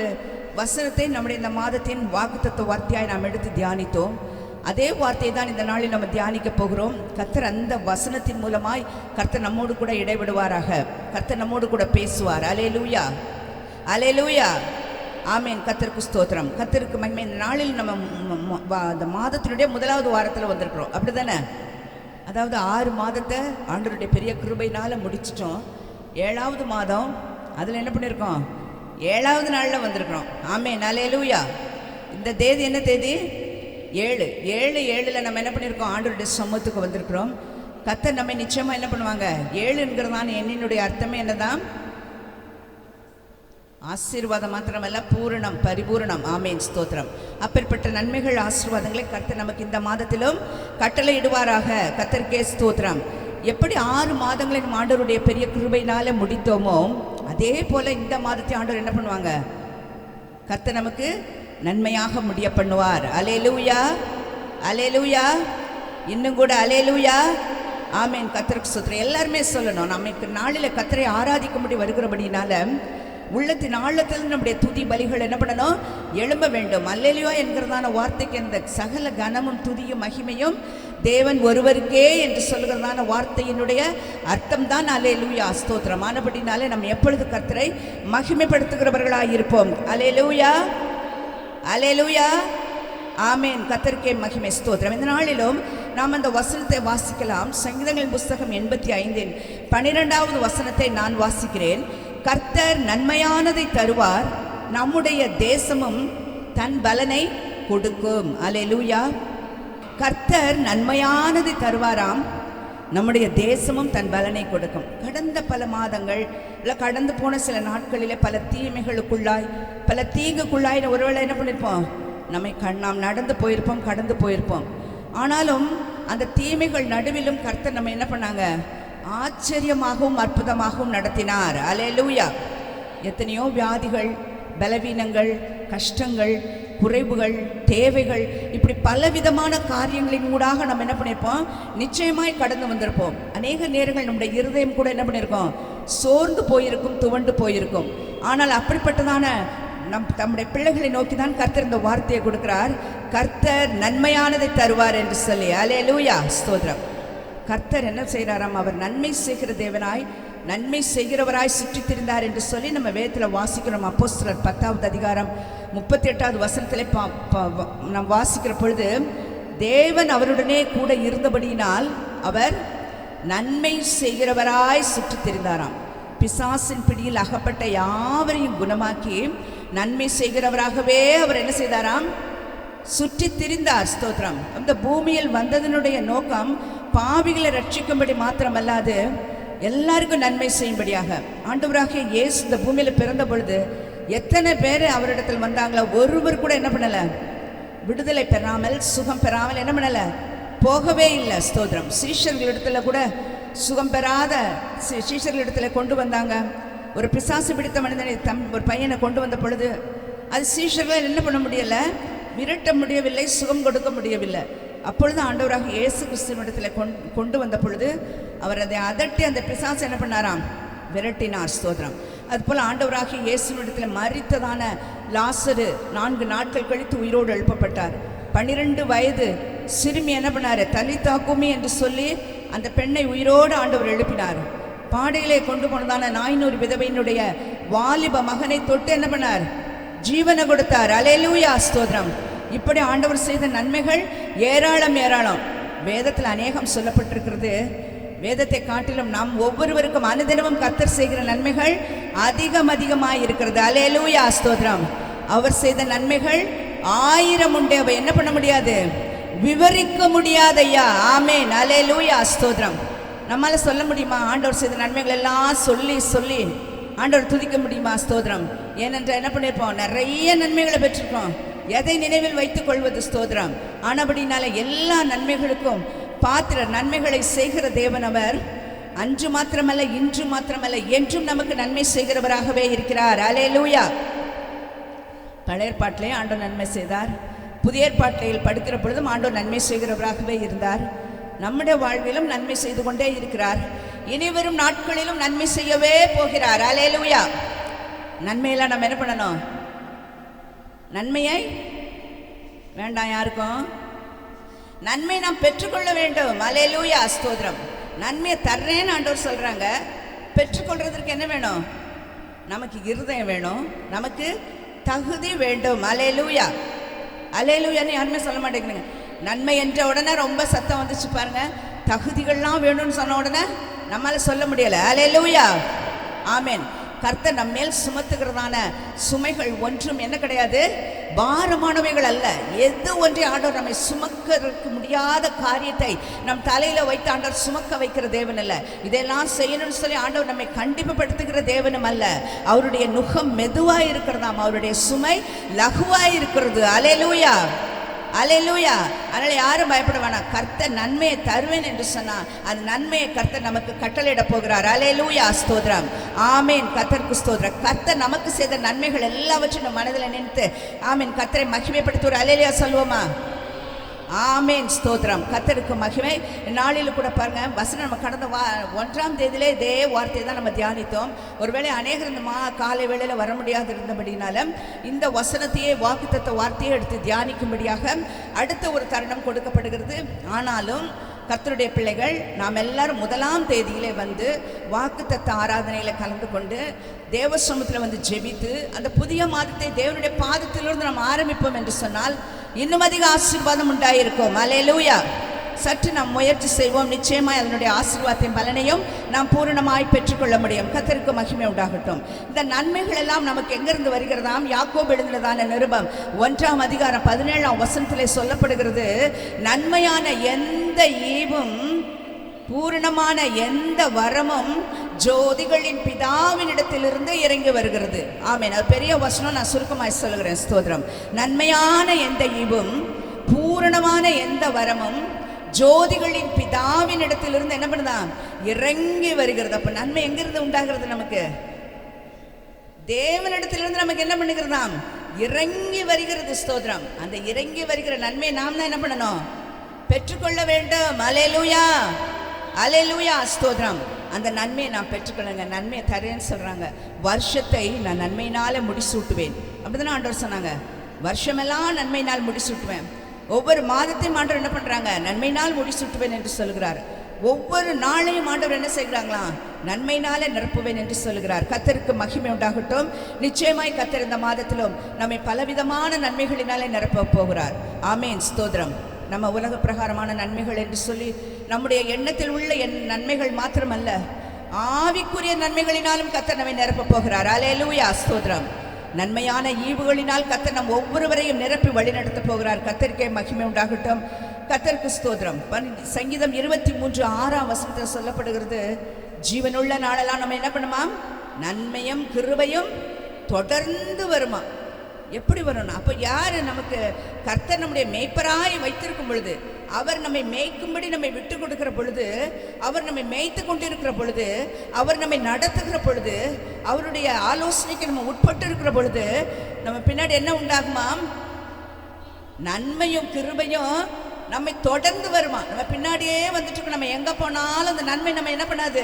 வசனத்தை நம்முடைய இந்த மாதத்தின் வாக்குத்தத்த வார்த்தையாய் நாம் எடுத்து தியானித்தோம். அதே வார்த்தையை தான் இந்த நாளில் நம்ம தியானிக்க போகிறோம். கர்த்தர் அந்த வசனத்தின் மூலமாய் கர்த்தர் நம்மோடு கூட இடைவிடுவாராக. கர்த்தர் நம்மோடு கூட பேசுவார். அல்லேலூயா, அல்லேலூயா. ஆமேன். கர்த்தருக்கு ஸ்தோத்திரம். கர்த்தருக்கு மகிமை. இந்த நாளில் நம்ம அந்த மாதத்தினுடைய 1வது வாரத்தில் வந்திருக்கிறோம். அப்படி தானே? அதாவது 6 மாதத்தை ஆண்டவருடைய பெரிய கிருபையினால் முடிச்சிட்டோம். 7வது மாதம் அதில் என்ன பண்ணியிருக்கோம்? 7வது நாளில் வந்திருக்கிறோம். ஆமேன். அல்லேலூயா. இந்த தேதி என்ன தேதி? 7/7 நம்ம என்ன பண்ணியிருக்கோம்? ஆண்டவருடைய சமூகத்துக்கு வந்திருக்கிறோம். கர்த்தர் நம்ம நிச்சயமாக என்ன பண்ணுவாங்க? 7ங்கிறதான எண்ணினுடைய அர்த்தமே என்னதான்? ஆசீர்வாதம் மாத்திரமல்ல, பூரணம், பரிபூரணம். ஆமேன். ஸ்தோத்திரம். அப்பேற்பட்ட நன்மைகள், ஆசீர்வாதங்களை கர்த்தர் நமக்கு இந்த மாதத்திலும் கட்டளை இடுவாராக. கர்த்தருக்கே ஸ்தோத்திரம். எப்படி 6 மாதங்களை நம்ம ஆண்டவருடைய பெரிய கிருபையினால முடித்தோமோ அதே போல இந்த மாதத்தை ஆண்டவர் என்ன பண்ணுவாங்க? கர்த்தர் நமக்கு நன்மையாக முடிய பண்ணுவார். அல்லேலூயா, அல்லேலூயா. இன்னும் கூட அல்லேலூயா. ஆமேன். கர்த்தருக்கு ஸ்தோத்திரம். எல்லாருமே சொல்லணும். நமக்கு நாளில் கர்த்தரை ஆராதிக்கும்படி வருகிறபடினால உள்ளத்தின் ஆழத்தில் நம்முடைய துதி பலிகள் என்ன பண்ணணும்? எழும்ப வேண்டும். அல்லேலூயா என்கிறதான வார்த்தைக்கு இந்த சகல கனமும் துதியும் மகிமையும் தேவன் ஒருவருக்கே என்று சொல்கிறதான வார்த்தையினுடைய அர்த்தம் தான் அல்லேலூயா. ஸ்தோத்திரம். ஆனபடினாலே நம்ம எப்பொழுது கர்த்தரை மகிமைப்படுத்துகிறவர்களாக இருப்போம். அல்லேலூயா, அல்லேலூயா. ஆமேன். கர்த்தருக்கே மகிமை. ஸ்தோத்திரம். இந்த நாளிலும் நாம் அந்த வசனத்தை வாசிக்கலாம். சங்கீதங்களின் புஸ்தகம் 85 12வது வசனத்தை நான் வாசிக்கிறேன். கர்த்தர் நன்மையானதை தருவார், நம்முடைய தேசமும் தன் பலனை கொடுக்கும். அல்லேலூயா. கர்த்தர் நன்மையானதை தருவாராம், நம்முடைய தேசமும் தன் பலனை கொடுக்கும். கடந்த பல மாதங்கள் இல்லை கடந்து போன சில நாட்களிலே பல தீமைகளுக்குள்ளாய், பல தீங்குக்குள்ளாய் ஒருவேளை என்ன பண்ணியிருப்போம்? நாம் நடந்து போயிருப்போம், கடந்து போயிருப்போம். ஆனாலும் அந்த தீமைகள் நடுவிலும் கர்த்தர் நம்ம என்ன பண்ணாங்க? ஆச்சரியமாகவும் அற்புதமாகவும் நடத்தினார். அல்லேலூயா. எத்தனையோ வியாதிகள், பலவீனங்கள், கஷ்டங்கள், குறைவுகள், தேவைகள், இப்படி பலவிதமான காரியங்களின் ஊடாக நம்ம என்ன பண்ணியிருப்போம்? நிச்சயமாய் கடந்து வந்திருப்போம். அநேக நேரங்கள் நம்முடைய இருதயம் கூட என்ன பண்ணியிருக்கோம்? சோர்ந்து போயிருக்கும், துவண்டு போயிருக்கும். ஆனால் அப்படிப்பட்டதான நம்முடைய பிள்ளைகளை நோக்கி தான் கர்த்தர் இந்த வார்த்தையை கொடுக்கிறார். கர்த்தர் நன்மையானதை தருவார் என்று சொல்லி. அல்லேலூயா, ஸ்தோத்திரம். கர்த்தர் என்ன செய்கிறாராம்? அவர் நன்மை செய்கிற தேவனாய், நன்மை செய்கிறவராய் சுற்றி திரிந்தார் என்று சொல்லி நம்ம வேதத்தில் வாசிக்கிறோம். அப்போஸ்தலர் 10வது அதிகாரம் 38வது வசனத்திலே நாம் வாசிக்கிற பொழுது, தேவன் அவருடனே கூட இருந்தபடியினால் அவர் நன்மை செய்கிறவராய் சுற்றி திரிந்தாராம். பிசாசின் பிடியில் அகப்பட்ட யாவரையும் குணமாக்கி நன்மை செய்கிறவராகவே அவர் என்ன செய்தாராம்? சுற்றி திரிந்தார். ஸ்தோத்திரம். அந்த பூமியில் வந்ததனுடைய நோக்கம் பாவிகளை ரட்சிக்கும்படி மாத்திரமல்லாது எல்லாருக்கும் நன்மை செய்யும்படியாக. ஆண்டவராகிய இயேசு இந்த பூமியில் பிறந்த பொழுது எத்தனை பேர் அவரிடத்தில் வந்தாங்களோ ஒருவர் கூட என்ன பண்ணலை? விடுதலை பெறாமல், சுகம் பெறாமல் என்ன பண்ணலை? போகவே இல்லை. ஸ்தோத்திரம். சீஷர்களிடத்தில் கூட சுகம் பெறாத சீஷர்களிடத்தில் கொண்டு வந்தாங்க. ஒரு பிசாசு பிடித்த மனிதனை ஒரு பையனை கொண்டு வந்த பொழுது அது சீஷர்கள் என்ன பண்ண முடியலை? விரட்ட முடியவில்லை, சுகம் கொடுக்க முடியவில்லை. அப்பொழுது ஆண்டவராக இயேசு கிறிஸ்துவினிடத்தில் கொண்டு வந்த பொழுது அவர் அதை அதட்டி அந்த பிசாசு என்ன பண்ணாராம்? விரட்டினார். ஸ்தோத்திரம். அதுபோல் ஆண்டவராகிய இயேசுவினிடத்தில் மரித்ததான லாசரு 4 நாட்கள் கழித்து உயிரோடு எழுப்பப்பட்டார். 12 வயது சிறுமி என்ன பண்ணார்? தலித்தா குமி என்று சொல்லி அந்த பெண்ணை உயிரோடு ஆண்டவர் எழுப்பினார். பாடையிலே கொண்டு போனதான 400 விதவையினுடைய வாலிப மகனை தொட்டு என்ன பண்ணார்? ஜீவனை கொடுத்தார். அல்லேலூயா, ஸ்தோத்திரம். இப்படி ஆண்டவர் செய்த நன்மைகள் ஏராளம் ஏராளம். வேதத்தில் அநேகம் சொல்லப்பட்டிருக்கிறது. வேதத்தை காட்டிலும் நாம் ஒவ்வொருவருக்கும் அனுதினமும் கர்த்தர் செய்கிற நன்மைகள் அதிகமாய் இருக்கிறது. அல்லேலூயா, ஸ்தோத்திரம். அவர் செய்த நன்மைகள் 1000 உண்டு. அவை என்ன பண்ண முடியாது, விவரிக்க முடியாதையா. ஆமென், அல்லேலூயா, ஸ்தோத்திரம். நம்மால சொல்ல முடியுமா ஆண்டவர் செய்த நன்மைகள் எல்லாம் சொல்லி ஆண்டவர் துதிக்க முடியுமா? ஸ்தோத்திரம். ஏனென்றால் என்ன பண்ணியிருப்போம், நிறைய நன்மைகளை பெற்றிருக்கோம். எதை நினைவில் வைத்துக் கொள்வது? ஸ்தோத்திரம். ஆனபடினால எல்லா நன்மைகளுக்கும் பாத்திரர். நன்மைகளை செய்கிற தேவன் அவர். அன்று மாத்திரமல்ல, இன்று மாத்திரமல்ல, என்றும் நமக்கு நன்மை செய்கிறவராகவே இருக்கிறார். அல்லேலூயா. பழைய ஏற்பாட்டிலே ஆண்டவர் நன்மை செய்தார். புதிய ஏற்பாட்டில் படுக்கிற பொழுதும் ஆண்டவர் நன்மை செய்கிறவராகவே இருந்தார். நம்முடைய வாழ்விலும் நன்மை செய்து கொண்டே இருக்கிறார். இனி வரும் நாட்களிலும் நன்மை செய்யவே போகிறார். அல்லேலூயா. நன்மையெல்லாம் நம்ம என்ன பண்ணணும்? நன்மையை வேண்டாம் யாருக்கும், நன்மை நாம் பெற்றுக்கொள்ள வேண்டும். அல்லேலூயா, ஸ்தோத்திரம். நன்மையை தர்றேன்னு ஆண்டவர் சொல்றாங்க. பெற்றுக்கொள்றதற்கு என்ன வேணும்? நமக்கு இருதயம் வேணும், நமக்கு தகுதி வேண்டும். அல்லேலூயா. அல்லேலூயான்னு யாருமே சொல்ல மாட்டேங்கிறீங்க. நன்மை என்ற உடனே ரொம்ப சத்தம் வந்துச்சு பாருங்க. தகுதிகள்லாம் வேணும்னு சொன்ன உடனே நம்மளால சொல்ல முடியல. அல்லேலூயா, ஆமென். கர்த்தர் நம்ம மேல் சுமத்துகிறதான சுமைகள் ஒன்றும் என்ன கிடையாது, பாரமானவைகள் அல்ல. எது ஒன்றை ஆண்டவர் நம்மை சுமக்க முடியாத காரியத்தை நம் தலையில வைத்து ஆண்டவர் சுமக்க வைக்கிற தேவன் அல்ல. இதெல்லாம் செய்யணும்னு சொல்லி ஆண்டவர் நம்மை கண்டிப்புப்படுத்துகிற தேவனும் அல்ல. அவருடைய நுகம் மெதுவாய் இருக்கிறதாம், அவருடைய சுமை லகுவாய் இருக்கிறது. அல்லேலூயா, அல்லேலூயா. அதனால யாரும் பயப்பட வேணாம். கர்த்தர் நன்மையை தருவேன் என்று சொன்னார். அந்த நன்மையை கர்த்தர் நமக்கு கட்டளையிட போகிறார். அல்லேலூயா, ஸ்தோத்திரம். ஆமேன், கர்த்தருக்கு ஸ்தோத்திரம். கர்த்தர் நமக்கு செய்த நன்மைகள் எல்லாவற்றையும் நம்ம மனதில் நினைத்து ஆமேன் கர்த்தரை மகிமைப்படுத்துவார். அல்லேலூயா சொல்லுவோமா? ஆமேன், ஸ்தோத்திரம். கர்த்தருக்கு மகிமை. நாளில் கூட பாருங்க, வசனம் நம்ம கடந்த 1ஆம் தேதியிலே இதே வார்த்தையை தான் நம்ம தியானித்தோம். ஒருவேளை அநேகர் இந்த காலை வேளையில் வர முடியாது இருந்தபடினால இந்த வசனத்தையே வாக்குத்தத்த வார்த்தையை எடுத்து தியானிக்கும்படியாக அடுத்த ஒரு தருணம் கொடுக்கப்படுகிறது. ஆனாலும் கர்த்தருடைய பிள்ளைகள் நாம் எல்லாரும் 1ஆம் தேதியிலே வந்து வாக்குத்தத்த ஆராதனையில் கலந்து கொண்டு தேவ சமூகத்தில் வந்து ஜெபித்து அந்த புதிய மாதத்தை தேவனுடைய பாதத்திலிருந்து நாம் ஆரம்பிப்போம் என்று சொன்னால் இன்னும் அதிக ஆசீர்வாதம் உண்டாயிருக்கும். அல்லேலூயா. சற்று நாம் முயற்சி செய்வோம். நிச்சயமாய் அதனுடைய ஆசீர்வாதத்தின் பலனையும் நாம் பூரணமாய் பெற்றுக்கொள்ள முடியும். கர்த்தருக்கு மகிமை உண்டாகட்டும். இந்த நன்மைகள் எல்லாம் நமக்கு எங்கிருந்து வருகிறதாம்? யாக்கோபு எழுதினதான நிருபம் 1ஆம் அதிகாரம் 17ஆம் வசனத்திலே சொல்லப்படுகிறது, நன்மையான எந்த ஈவும் பூரணமான எந்த வரமும் ஜோதிகளின் பிதாவினிடத்திலிருந்து இறங்கி வருகிறது. ஆமென். அது பெரிய வசனம், நான் சுருக்கமாய் சொல்லுகிறேன். ஸ்தோத்திரம். நன்மையான எந்த ஈவும் பூரணமான எந்த வரமும் ஜோதிகளின் பிதாவினிடத்திலிருந்து என்ன பண்ணுதான்? இறங்கி வருகிறது. அப்ப நன்மை எங்கிருந்து உண்டாகிறது? நமக்கு தேவனிடத்திலிருந்து நமக்கு என்ன பண்ணுகிறதாம்? இறங்கி வருகிறது. ஸ்தோத்திரம். அந்த இறங்கி வருகிற நன்மை நாம் தான் என்ன பண்ணணும்? பெற்றுக்கொள்ள வேண்டும். அல்லேலூயா, அல்லேலூயா, ஸ்தோத்திரம். அந்த நன்மையை நான் பெற்றுக்கொள்ளுங்க. நன்மையை தரேன்னு சொல்றாங்க. வருஷத்தை நான் நன்மையினால முடிசூட்டுவேன் அப்படிதானே ஆண்டவர் சொன்னாங்க. வருஷமெல்லாம் நன்மையினால் முடிசூட்டுவேன். ஒவ்வொரு மாதத்தையும் ஆண்டவர் என்ன பண்றாங்க? நன்மையினால் முடிசூட்டுவேன் என்று சொல்கிறார். ஒவ்வொரு நாளையும் ஆண்டவர் என்ன செய்கிறாங்களாம்? நன்மையினாலே நிரப்புவேன் என்று சொல்கிறார். கர்த்தருக்கு மகிமை உண்டாகட்டும். நிச்சயமாய் கர்த்தர் இந்த மாதத்திலும் நம்மை பலவிதமான நன்மைகளினாலே நிரப்ப போகிறார். ஆமேன், ஸ்தோத்திரம். நம்ம உலக பிரகாரமான நன்மைகள் என்று சொல்லி நம்முடைய எண்ணத்தில் உள்ள நன்மைகள் மாத்திரமல்ல, ஆவிக்குரிய நன்மைகளினாலும் கர்த்தர் நம்மை நிரப்ப போகிறார். அல்லேலூயா, ஸ்தோத்திரம். நன்மையான ஈவுகளினால் கர்த்தர் நம் ஒவ்வொருவரையும் நிரப்பி வழிநடத்த போகிறார். கர்த்தருக்கே மகிமை உண்டாகட்டும். கர்த்தருக்கு ஸ்தோத்திரம். சங்கீதம் 23:6ஆம் வசனத்தில் சொல்லப்படுகிறது, ஜீவனுள்ள நாளெல்லாம் நம்ம என்ன பண்ணுமா? நன்மையும் கிருபையும் தொடர்ந்து வருமா. எப்படி வரணும்? அப்போ யார் நமக்கு? கர்த்தர் நம்முடைய மேய்ப்பராய் வைத்திருக்கும் பொழுது, அவர் நம்மை மேய்க்கும்படி நம்மை விட்டு கொடுக்கிற பொழுது, அவர் நம்மை மேய்த்து கொண்டிருக்கிற பொழுது, அவர் நம்மை நடத்துகிற பொழுது, அவருடைய ஆலோசனைக்கு நம்ம உட்பட்டு இருக்கிற பொழுது நம்ம பின்னாடி என்ன உண்டாகுமாம்? நன்மையும் கிருபையும் நம்மை தொடர்ந்து வருமா. நம்ம பின்னாடியே வந்துட்டு நம்ம எங்க போனாலும் அந்த நன்மை நம்ம என்ன பண்ணாது?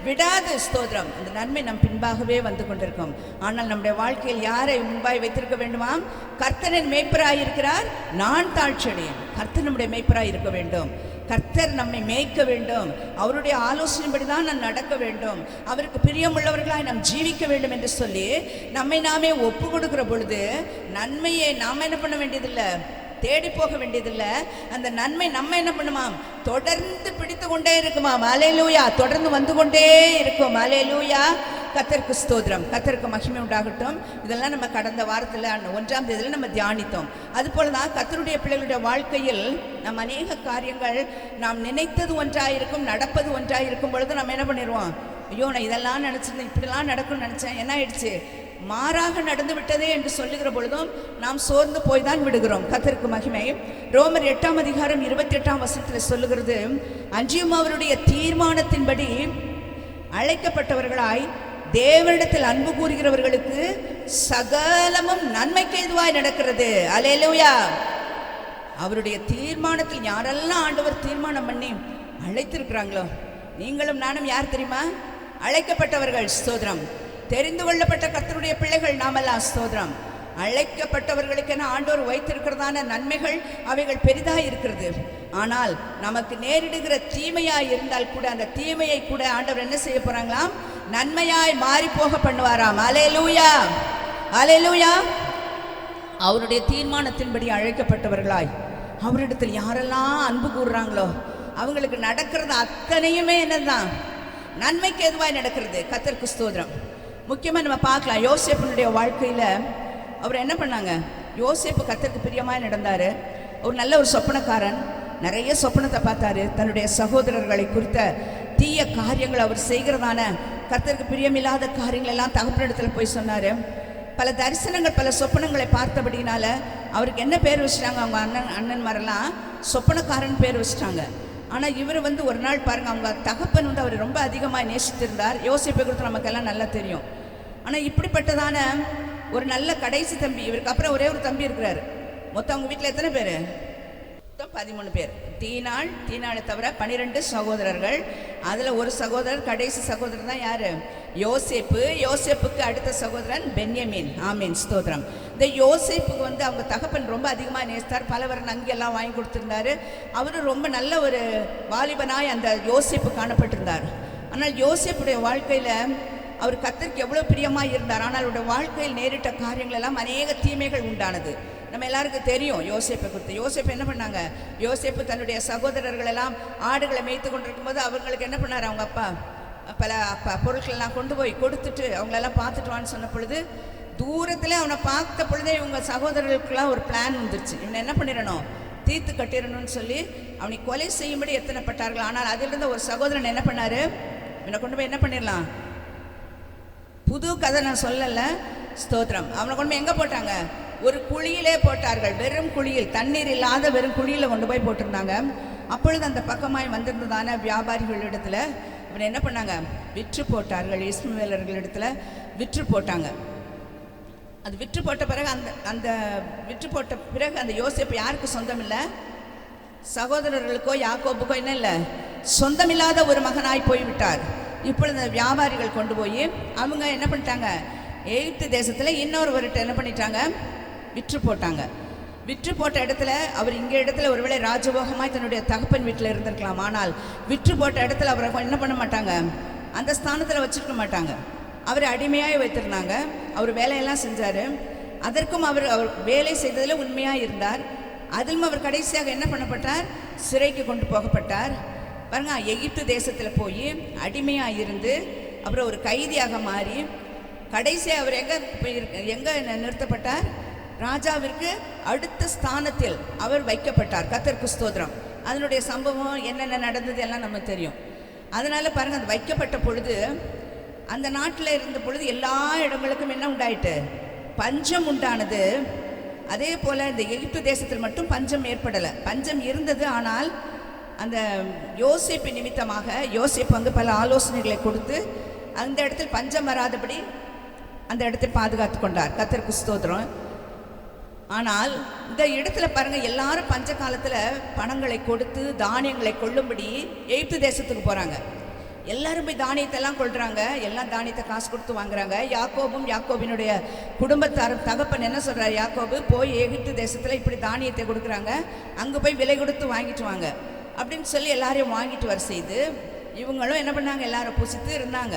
விடாது. ஸ்தோத்திரம். அந்த நன்மை நம் பின்பாகவே வந்து கொண்டிருக்கும். ஆனால் நம்முடைய வாழ்க்கையில் யாரை முன்பாய் வைத்திருக்க வேண்டுமாம்? கர்த்தரின் மேய்ப்பராய் இருக்கிறார், நான் தாழ்ச்சியடையேன். கர்த்தர் நம்முடைய மேய்ப்பராய் இருக்க வேண்டும். கர்த்தர் நம்மை மேய்க்க வேண்டும். அவருடைய ஆலோசனைப்படி தான் நாம் நடக்க வேண்டும். அவருக்கு பிரியமுள்ளவர்களாய் நாம் ஜீவிக்க வேண்டும் என்று சொல்லி நம்மை நாமே ஒப்பு கொடுக்கிற பொழுது நன்மையை நாம் என்ன பண்ண வேண்டியதில்லை? தேடி போக வேண்டியதில்லை. அந்த நன்மை நம்ம என்ன பண்ணுமாம், தொடர்ந்து பிடித்து கொண்டே இருக்குமாம். அல்லேலூயா. தொடர்ந்து வந்து கொண்டே இருக்கும். அல்லேலூயா. கர்த்தருக்கு ஸ்தோத்திரம். கர்த்தருக்கு மகிமை உண்டாகட்டும். இதெல்லாம் நம்ம கடந்த வாரத்தில் 1ஆம் தேதியில் நம்ம தியானித்தோம். அதுபோல தான் கர்த்தருடைய பிள்ளைகளுடைய வாழ்க்கையில் நம்ம அநேக காரியங்கள் நாம் நினைத்தது ஒன்றாயிருக்கும், நடப்பது ஒன்றாயிருக்கும் பொழுது நம்ம என்ன பண்ணிடுவோம், ஐயோ நான் இதெல்லாம் நினச்சிருந்தேன், இப்படிலாம் நடக்கும்னு நினச்சேன், என்ன ஆயிடுச்சு, மாறாக நடந்து விட்டதே என்று சொல்லுகிற பொழுதும் நாம் சோர்ந்து போய் தான் விடுகிறோம். கர்த்தருக்கு மகிமை. ரோமர் 8ஆம் அதிகாரம் 28ஆம் வசனத்தில் சொல்லுகிறது, அன்றியும் அவருடைய தீர்மானத்தின்படி அழைக்கப்பட்டவர்களாய் தேவனிடத்தில் அன்பு கூறுகிறவர்களுக்கு சகலமும் நன்மைக்கு ஏதுவாய் நடக்கிறது. அல்லேலூயா. அவருடைய தீர்மானத்தில் யாரெல்லாம் ஆண்டவர் தீர்மானம் பண்ணி அழைத்திருக்கிறாங்களோ, நீங்களும் நானும் யார் தெரியுமா, அழைக்கப்பட்டவர்கள். ஸ்தோத்திரம். தெரிந்து கொள்ளப்பட்ட கர்த்தருடைய பிள்ளைகள் நாமெல்லாம். ஸ்தோத்திரம். அழைக்கப்பட்டவர்களுக்கென ஆண்டவர் வைத்திருக்கிறதான நன்மைகள் அவைகள் பெரிதாக இருக்கிறது. ஆனால் நமக்கு நேரிடுகிற தீமையாய் இருந்தால் கூட அந்த தீமையை கூட ஆண்டவர் என்ன செய்ய போறாங்களாம், நன்மையாய் மாறி போக பண்ணுவாராம். அல்லேலூயா. அல்லேலூயா. அவருடைய தீர்மானத்தின்படி அழைக்கப்பட்டவர்களாய் அவரிடத்தில் யாரெல்லாம் அன்பு கூறுறாங்களோ அவங்களுக்கு நடக்கிறது அத்தனையுமே என்னதான், நன்மைக்கு எதுவாய் நடக்கிறது. கர்த்தருக்கு ஸ்தோத்திரம். முக்கியமாக நம்ம பார்க்கலாம், யோசேப்பினுடைய வாழ்க்கையில் அவர் என்ன பண்ணாங்க, யோசேப்பு கர்த்தருக்கு பிரியமாய் நடந்தார். ஒரு நல்ல ஒரு சொப்பனக்காரன், நிறைய சொப்பனத்தை பார்த்தாரு. தன்னுடைய சகோதரர்களை குறித்த தீய காரியங்கள் அவர் செய்கிறதான கர்த்தருக்கு பிரியமில்லாத காரியங்கள் எல்லாம் தகப்பனிடத்தில் போய் சொன்னார். பல தரிசனங்கள் பல சொப்பனங்களை பார்த்தபடினால அவருக்கு என்ன பேர் வச்சுட்டாங்க, அவங்க அண்ணன்மாரெல்லாம் சொப்பனக்காரன் பேர் வச்சுட்டாங்க. ஆனால் இவர் ஒரு நாள் பாருங்கள், அவங்க தகப்பன் அவர் ரொம்ப அதிகமாக நேசித்திருந்தார். யோசிப்பை குறித்து நமக்கெல்லாம் நல்லா தெரியும். ஆனால் இப்படிப்பட்டதான ஒரு நல்ல கடைசி தம்பி, இவருக்கு அப்புறம் ஒரே ஒரு தம்பி இருக்கிறார். மொத்தம் அவங்க வீட்டில் எத்தனை பேர், மொத்தம் 13 பேர். தீனாளை தவிர 12 சகோதரர்கள். அதில் ஒரு சகோதரர், கடைசி சகோதரர் தான் யார், யோசேப்பு. யோசேப்புக்கு அடுத்த சகோதரன் பென்யமீன். ஆமீன். ஸ்தோத்திரம். இந்த யோசேப்புக்கு அவங்க தகப்பன் ரொம்ப அதிகமாக நேசித்தார். பலவரன் அங்கெல்லாம் வாங்கி கொடுத்துருந்தாரு. அவரு ரொம்ப நல்ல ஒரு வாலிபனாய் அந்த யோசேப்பு காணப்பட்டிருந்தார். ஆனால் யோசேப்புடைய வாழ்க்கையில் அவர் கர்த்தருக்கு எவ்வளோ பிரியமாக இருந்தார். ஆனால் அவருடைய வாழ்க்கையில் நேரிட்ட காரியங்கள் எல்லாம் அநேக தீமைகள் உண்டானது. நம்ம எல்லாருக்கும் தெரியும் யோசேப்பை குறித்து. யோசேப்பு என்ன பண்ணாங்க, யோசேப்பு தன்னுடைய சகோதரர்கள் எல்லாம் ஆடுகளை மேய்த்து கொண்டிருக்கும் போது அவர்களுக்கு என்ன பண்ணார், அவங்க அப்பா பல பொருட்களெல்லாம் கொண்டு போய் கொடுத்துட்டு அவங்களெல்லாம் பார்த்துட்டு வான்னு சொன்ன பொழுது, தூரத்தில் அவனை பார்த்த பொழுதே இவங்க சகோதரர்களுக்கெல்லாம் ஒரு பிளான் வந்துருச்சு. இவனை என்ன பண்ணிடணும், தீர்த்து கட்டிடணும்னு சொல்லி அவனை கொலை செய்யும்படி எத்தனைப்பட்டார்கள். ஆனால் அதிலிருந்து ஒரு சகோதரன் என்ன பண்ணார், இவனை கொண்டு போய் என்ன பண்ணிடலாம், புது கதை நான் சொல்லலை. ஸ்தோத்திரம். அவனை கொண்டு போய் எங்கே போட்டாங்க, ஒரு குழியிலே போட்டார்கள். வெறும் குழியில், தண்ணீர் இல்லாத வெறும் குழியில் கொண்டு போய் போட்டிருந்தாங்க. அப்பொழுது அந்த பக்கமாய் வந்திருந்ததான வியாபாரிகளிடத்தில் இவனை என்ன பண்ணாங்க, விற்று போட்டார்கள். இஸ்மவேலர்களிடத்தில் விற்று போட்டாங்க. அது விற்று போட்ட பிறகு அந்த விற்று போட்ட பிறகு அந்த யோசேப்பு யாருக்கு சொந்தம் இல்லை, சகோதரர்களுக்கோ யாக்கோபுக்கோ என்ன இல்லை, சொந்தமில்லாத ஒரு மகனாய் போய்விட்டார். இப்பொழுது அந்த வியாபாரிகள் கொண்டு போய் அவங்க என்ன பண்ணிட்டாங்க, எகிப்து தேசத்தில் இன்னொருவர்கிட்ட என்ன பண்ணிட்டாங்க, விற்று போட்டாங்க. விற்று போட்ட இடத்துல அவர் இங்கே இடத்துல ஒருவேளை ராஜபோகமாய் தன்னுடைய தகப்பன் வீட்டில் இருந்திருக்கலாம். ஆனால் விற்று போட்ட இடத்துல அவரை என்ன பண்ண மாட்டாங்க, அந்த ஸ்தானத்தில் வச்சுருக்க மாட்டாங்க. அவரை அடிமையாக வைத்திருந்தாங்க. அவர் வேலையெல்லாம் செஞ்சார். அதற்கும் அவர் வேலை செய்ததில் உண்மையாக இருந்தார். அதிலும் அவர் கடைசியாக என்ன பண்ணப்பட்டார், சிறைக்கு கொண்டு போகப்பட்டார். பாருங்க, எகிப்து தேசத்தில் போய் அடிமையாக இருந்து அப்புறம் ஒரு கைதியாக மாறி கடைசியாக அவர் எங்கே நிறுத்தப்பட்டார், ராஜாவிற்கு அடுத்த ஸ்தானத்தில் அவர் வைக்கப்பட்டார். கர்த்தருக்கு ஸ்தோத்திரம். அதனுடைய சம்பவம் என்னென்ன நடந்தது எல்லாம் நமக்கு தெரியும். அதனால் பாருங்கள், அது வைக்கப்பட்ட பொழுது அந்த நாட்டில் இருந்த பொழுது எல்லா இடங்களுக்கும் என்ன உண்டாயிட்டு, பஞ்சம் உண்டானது. அதே போல் இந்த எகிப்து தேசத்தில் மட்டும் பஞ்சம் ஏற்படலை. பஞ்சம் இருந்தது. ஆனால் அந்த யோசேப்பு நிமித்தமாக யோசேப்பு பல ஆலோசனைகளை கொடுத்து அந்த இடத்தில் பஞ்சம் வராதபடி அந்த இடத்தை பாதுகாத்து கொண்டார். கர்த்தருக்கு ஸ்தோத்திரம். ஆனால் இந்த இடத்துல பாருங்கள், எல்லாரும் பஞ்ச காலத்தில் பணங்களை கொடுத்து தானியங்களை கொள்ளும்படி எகிப்து தேசத்துக்கு போகிறாங்க. எல்லாரும் போய் தானியத்தெல்லாம் கொள்கிறாங்க. எல்லாம் தானியத்தை காசு கொடுத்து வாங்குறாங்க. யாக்கோபினுடைய குடும்பத்தாரும் தகப்பன் என்ன சொல்கிறார், யாக்கோபு போய் எகிப்து தேசத்தில் இப்படி தானியத்தை கொடுக்குறாங்க, அங்கே போய் விலை கொடுத்து வாங்கிட்டு வாங்க அப்படின்னு சொல்லி எல்லாரையும் வாங்கிட்டு வர செய்து இவங்களும் என்ன பண்ணாங்க, எல்லாரும் புசித்து இருந்தாங்க.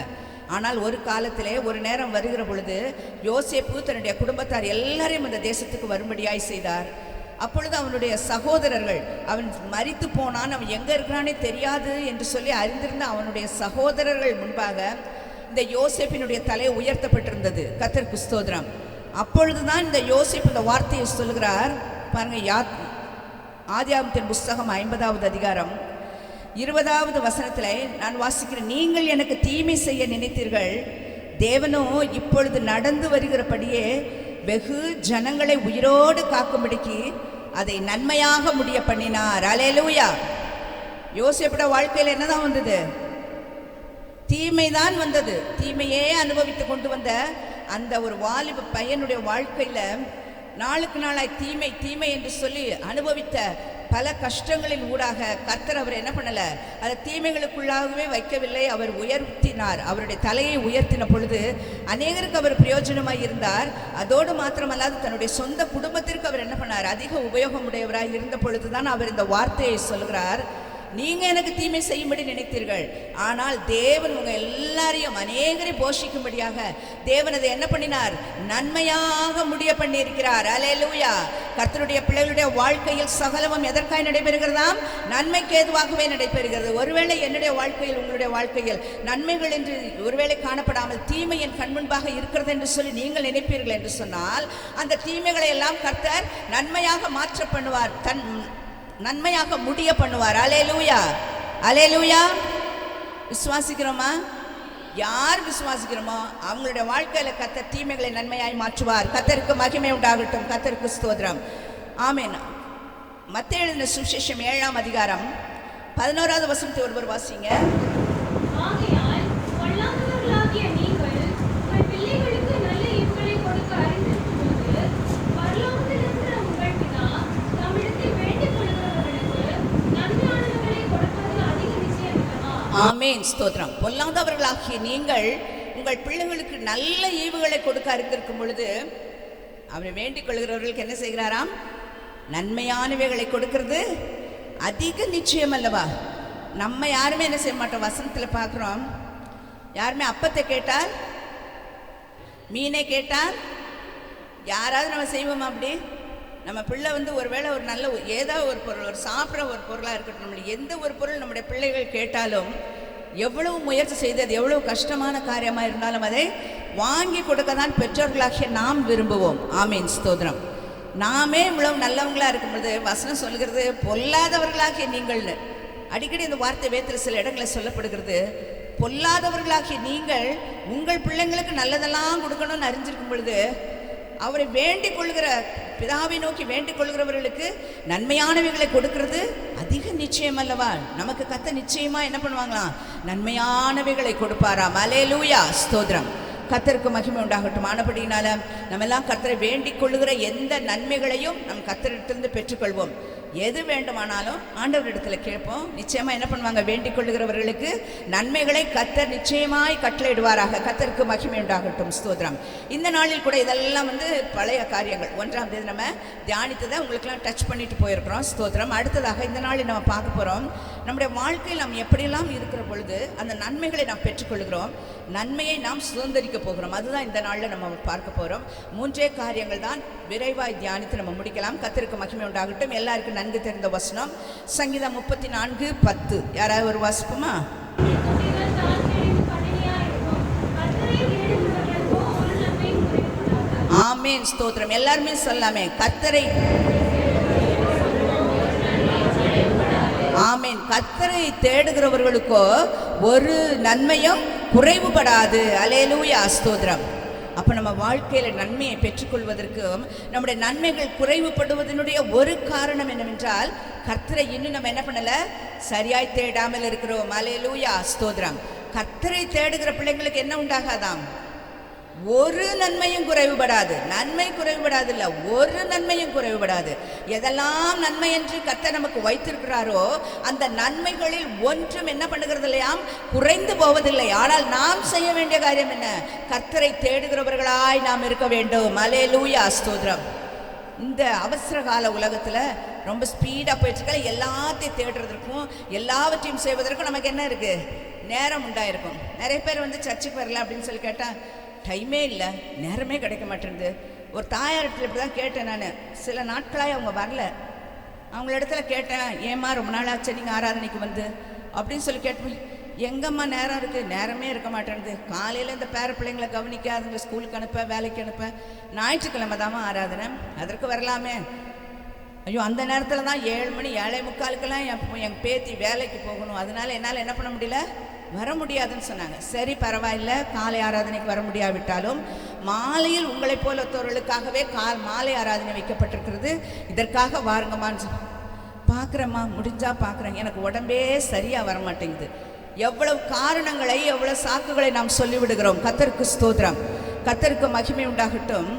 ஆனால் ஒரு காலத்திலே ஒரு நேரம் வருகிற பொழுது யோசேப்பு தன்னுடைய குடும்பத்தார் எல்லாரையும் அந்த தேசத்துக்கு வரும்படியாய் செய்தார். அப்பொழுது அவனுடைய சகோதரர்கள், அவன் மரித்து போனான், அவன் எங்கே இருக்கிறானே தெரியாது என்று சொல்லி அறிந்திருந்த அவனுடைய சகோதரர்கள் முன்பாக இந்த யோசேப்பினுடைய தலை உயர்த்தப்பட்டிருந்தது. கர்த்தருக்கு ஸ்தோத்திரம். அப்பொழுதுதான் இந்த யோசேப்பு இந்த வார்த்தையை சொல்கிறார் பாருங்க. ஆதியாகமத்தின் புஸ்தகம் 50வது அதிகாரம் 20வது வசனத்தில் நான் வாசிக்கிறேன். நீங்கள் எனக்கு தீமை செய்ய நினைத்தீர்கள், தேவனோ இப்பொழுது நடந்து வருகிறபடியே வெகு ஜனங்களை உயிரோடு காக்கும்படிக்கு அதை நன்மையாக முடிய பண்ணினார். அல்லேலூயா. யோசேப்புடைய வாழ்க்கையில் என்னதான் வந்தது? தீமைதான் வந்தது. தீமையே அனுபவித்து கொண்டு வந்த அந்த ஒரு வாலிப பையனுடைய வாழ்க்கையில் நாளுக்கு நாளாய் தீமை தீமை என்று சொல்லி அனுபவித்த பல கஷ்டங்களின் ஊடாக கர்த்தர் அவர் என்ன பண்ணல, அதை தீமைகளுக்குள்ளாகவே வைக்கவில்லை, அவர் உயர்த்தினார். அவருடைய தலையை உயர்த்தின பொழுது அநேகருக்கு அவர் பிரயோஜனமாய் இருந்தார். அதோடு மாத்திரமல்லாது தன்னுடைய சொந்த குடும்பத்திற்கு அவர் என்ன பண்ணார், அதிக உபயோகமுடையவராய் இருந்த பொழுதுதான் அவர் இந்த வார்த்தையை சொல்கிறார். நீங்க எனக்கு தீமை செய்யும்படி நினைத்தீர்கள், ஆனால் தேவன் உங்க எல்லாரையும் அநேகரை போஷிக்கும்படியாக தேவன் அதை என்ன பண்ணினார், நன்மையாக முடிய பண்ணியிருக்கிறார். அல்லேலூயா. கர்த்தருடைய பிள்ளைகளுடைய வாழ்க்கையில் சகலமும் எதற்காய் நடைபெறுகிறதாம்? நன்மைக்கு ஏதுவாகவே நடைபெறுகிறது. ஒருவேளை என்னுடைய வாழ்க்கையில் உங்களுடைய வாழ்க்கையில் நன்மைகள் என்று ஒருவேளை காணப்படாமல் தீமை என் கண் முன்பாக இருக்கிறது என்று சொல்லி நீங்கள் நினைப்பீர்கள் என்று சொன்னால், அந்த தீமைகளை எல்லாம் கர்த்தர் நன்மையாக மாற்ற பண்ணுவார், நன்மையாக முடிய பண்ணுவார். அல்லேலூயா. அல்லேலூயா. விசுவாசிக்கிறோமா? யார் விசுவாசிக்கிறோமோ அவங்களுடைய வாழ்க்கையில் கர்த்தர் தீமைகளை நன்மையாய் மாற்றுவார். கர்த்தருக்கு மகிமை உண்டாகட்டும். கர்த்தருக்கு ஸ்தோத்திரம். ஆமென். மத்தேயு எழுதின சுவிசேஷம் 7ஆம் அதிகாரம் 11வது வசனத்தை ஒருவர் வாசிங்க. ஆகையால் பொல்லாதவர்களாகிய நீங்கள் உங்கள் பிள்ளைகளுக்கு நல்ல ஈவுகளை கொடுக்க அறிந்திருக்கும்போது பரலோகத்தில் இருக்கிற உங்கள் பிதா தம்மிடத்தில் வேண்டிக் கொள்கிறவர்களுக்கு நன்மையானவைகளை கொடுப்பது அதிக நிச்சயம் அல்லவா? ஆமென். ஸ்தோத்திரம். பொல்லாதவர்களாகிய நீங்கள் உங்கள் பிள்ளைகளுக்கு நல்ல ஈவுகளை கொடுக்க அறிந்திருக்கும் பொழுது அவரை வேண்டிக் கொள்கிறவர்களுக்கு என்ன செய்கிறாராம்? நன்மையானவைகளை கொடுக்கிறது அதிக நிச்சயம் அல்லவா? நம்ம யாருமே என்ன செய்ய மாட்டோம். வசனத்தில் பார்க்குறோம், யாருமே அப்பத்தை கேட்டால், மீனை கேட்டால் யாராவது நம்ம செய்வோமா? அப்படி நம்ம பிள்ளை ஒருவேளை ஒரு நல்ல ஏதோ ஒரு பொருள், ஒரு சாப்பிட்ற ஒரு பொருளாக இருக்கட்டும், நம்மளுக்கு எந்த ஒரு பொருள் நம்முடைய பிள்ளைகள் கேட்டாலும் எவ்வளவு முயற்சி செய்து அது எவ்வளவு கஷ்டமான காரியமாக இருந்தாலும் அதை வாங்கி கொடுக்க தான் பெற்றோர்களாகிய நாம் விரும்புவோம். ஆமீன். ஸ்தோத்திரம். நாமே இவ்வளவு நல்லவங்களாக இருக்கும்பொழுது வசனம் சொல்கிறது பொல்லாதவர்களாகிய நீங்கள்னு. அடிக்கடி இந்த வார்த்தை வேத்தில் சில இடங்களில் சொல்லப்படுகிறது. பொல்லாதவர்களாகிய நீங்கள் உங்கள் பிள்ளைங்களுக்கு நல்லதெல்லாம் கொடுக்கணும்னு அறிஞ்சிருக்கும் பொழுது அவரை வேண்டிக் கொள்கிற பிதாவை நோக்கி வேண்டிக் கொள்கிறவர்களுக்கு நன்மையானவைகளை கொடுக்கிறது அதிக நிச்சயம் அல்லவா? நமக்கு கர்த்தர் நிச்சயமா என்ன பண்ணுவாங்களாம்? நன்மையானவைகளை கொடுப்பாராம். அல்லேலூயா. ஸ்தோத்திரம். கர்த்தருக்கு மகிமை உண்டாகட்டும். ஆனபடியினால நம்ம எல்லாம் கர்த்தரை வேண்டிக் கொள்ளுகிற எந்த நன்மைகளையும் நம் கர்த்தரிடத்திலிருந்து பெற்றுக்கொள்வோம். எது வேண்டுமானாலும் ஆண்டவரிடத்தில் கேட்போம். நிச்சயமாக என்ன பண்ணுவாங்க? வேண்டிக் கொள்ளுகிறவர்களுக்கு நன்மைகளை கர்த்தர் நிச்சயமாய் கட்டளையிடுவாராக. கர்த்தருக்கு மகிமை உண்டாகட்டும். ஸ்தோத்திரம். இந்த நாளில் கூட இதெல்லாம் பழைய காரியங்கள். 1ஆம் தேதி நம்ம தியானித்ததை உங்களுக்கெல்லாம் டச் பண்ணிட்டு போயிருக்கிறோம். ஸ்தோத்திரம். அடுத்ததாக இந்த நாளில் நம்ம பார்க்க போகிறோம், நம்முடைய வாழ்க்கையில் நாம் எப்படியெல்லாம் இருக்கிற பொழுது அந்த நன்மைகளை நாம் பெற்றுக்கொள்கிறோம், நன்மையை நாம் சுதந்திரிக்க போகிறோம். அதுதான் இந்த நாளில் நம்ம பார்க்க போகிறோம். 3 காரியங்கள் தான் விரைவாய் தியானித்து நம்ம முடிக்கலாம். கர்த்தருக்கு மகிமை உண்டாகட்டும். எல்லாருக்கும் நன்கு தெரிந்த வசனம் சங்கீதம் 34:10. யாராவது ஒரு வாசிப்போமா? குட்டிகள் தான் கேட்டு பட்டினியாய் இருக்கும். கர்த்தரை தேடுகிறவர்களுக்கோ ஒரு நன்மையும் குறைவுபடாது. ஆமென். ஸ்தோத்திரம். எல்லாருமே சொல்லாமே, கர்த்தரை. ஆமென். கர்த்தரை தேடுகிறவர்களுக்கோ ஒரு நன்மையும் குறைவுபடாது. அல்லேலூயா. ஸ்தோத்திரம். அப்போ நம்ம வாழ்க்கையில் நன்மையை பெற்றுக்கொள்வதற்கும் நம்முடைய நன்மைகள் குறைவுபடுவதனுடைய ஒரு காரணம் என்னவென்றால், கர்த்தரை இன்னும் நம்ம என்ன பண்ணலை? சரியாய் தேடாமல் இருக்கிறோம். அல்லேலூயா. ஸ்தோத்திரம். கர்த்தரை தேடுகிற பிள்ளைங்களுக்கு என்ன உண்டாகாதாம்? ஒரு நன்மையும் குறைவுபடாது. நன்மை குறைவுபடாது இல்லை, ஒரு நன்மையும் குறைவுபடாது. எதெல்லாம் நன்மை என்று கர்த்தர் நமக்கு வைத்திருக்கிறாரோ அந்த நன்மைகளில் ஒன்றும் என்ன பண்ணுகிறது இல்லையாம்? குறைந்து போவதில்லை. ஆனால் நாம் செய்ய வேண்டிய காரியம் என்ன? கர்த்தரை தேடுகிறவர்களாய் நாம் இருக்க வேண்டும். அல்லேலூயா. ஸ்தோத்திரம். இந்த அவசர கால உலகத்தில் ரொம்ப ஸ்பீடாக போயிட்டுருக்க, எல்லாத்தையும் தேடுறதற்கும் எல்லாவற்றையும் செய்வதற்கும் நமக்கு என்ன இருக்குது? நேரம் உண்டாயிருக்கும். நிறைய பேர் சர்ச்சுக்கு வரல அப்படின்னு சொல்லி கேட்டால் டைமே இல்லை, நேரமே கிடைக்க மாட்டேங்குது. ஒரு தாயார் இடத்துல இப்படி தான் கேட்டேன் நான். சில நாட்களாக அவங்க வரல. அவங்கள இடத்துல கேட்டேன், ஏம்மா ரொம்ப நாள் ஆச்சு நீங்கள் ஆராதனைக்கு வந்து அப்படின்னு சொல்லி கேட்டேன். எங்கம்மா நேரம் இருக்குது, நேரமே இருக்க மாட்டேன்து. காலையில் இந்த பேர பிள்ளைங்களை கவனிக்க, அதுங்க ஸ்கூலுக்கு அனுப்ப, வேலைக்கு அனுப்ப, ஞாயிற்றுக்கிழமை தாம்மா ஆராதனை, அதற்கு வரலாமே. ஐயோ, அந்த நேரத்தில் தான் 7 மணி 7:45 என் பேத்தி வேலைக்கு போகணும், அதனால என்னால் என்ன பண்ண முடியல, வர முடியாதுன்னு சொன்னாங்க. சரி பரவாயில்ல, காலை ஆராதனைக்கு வர முடியாவிட்டாலும் மாலையில் உங்களைப் போலத்தவர்களுக்காகவே மாலை ஆராதனை வைக்கப்பட்டிருக்கிறது, இதற்காக வாருங்கம்மான்னு பார்க்குறேம்மா, முடிஞ்சா பார்க்குறேன். எனக்கு உடம்பே சரியாக வரமாட்டேங்குது. எவ்வளவு காரணங்களை, எவ்வளவு சாக்குகளை நாம் சொல்லிவிடுகிறோம். கர்த்தருக்கு ஸ்தோத்திரம், கர்த்தருக்கு மகிமை உண்டாகட்டும்.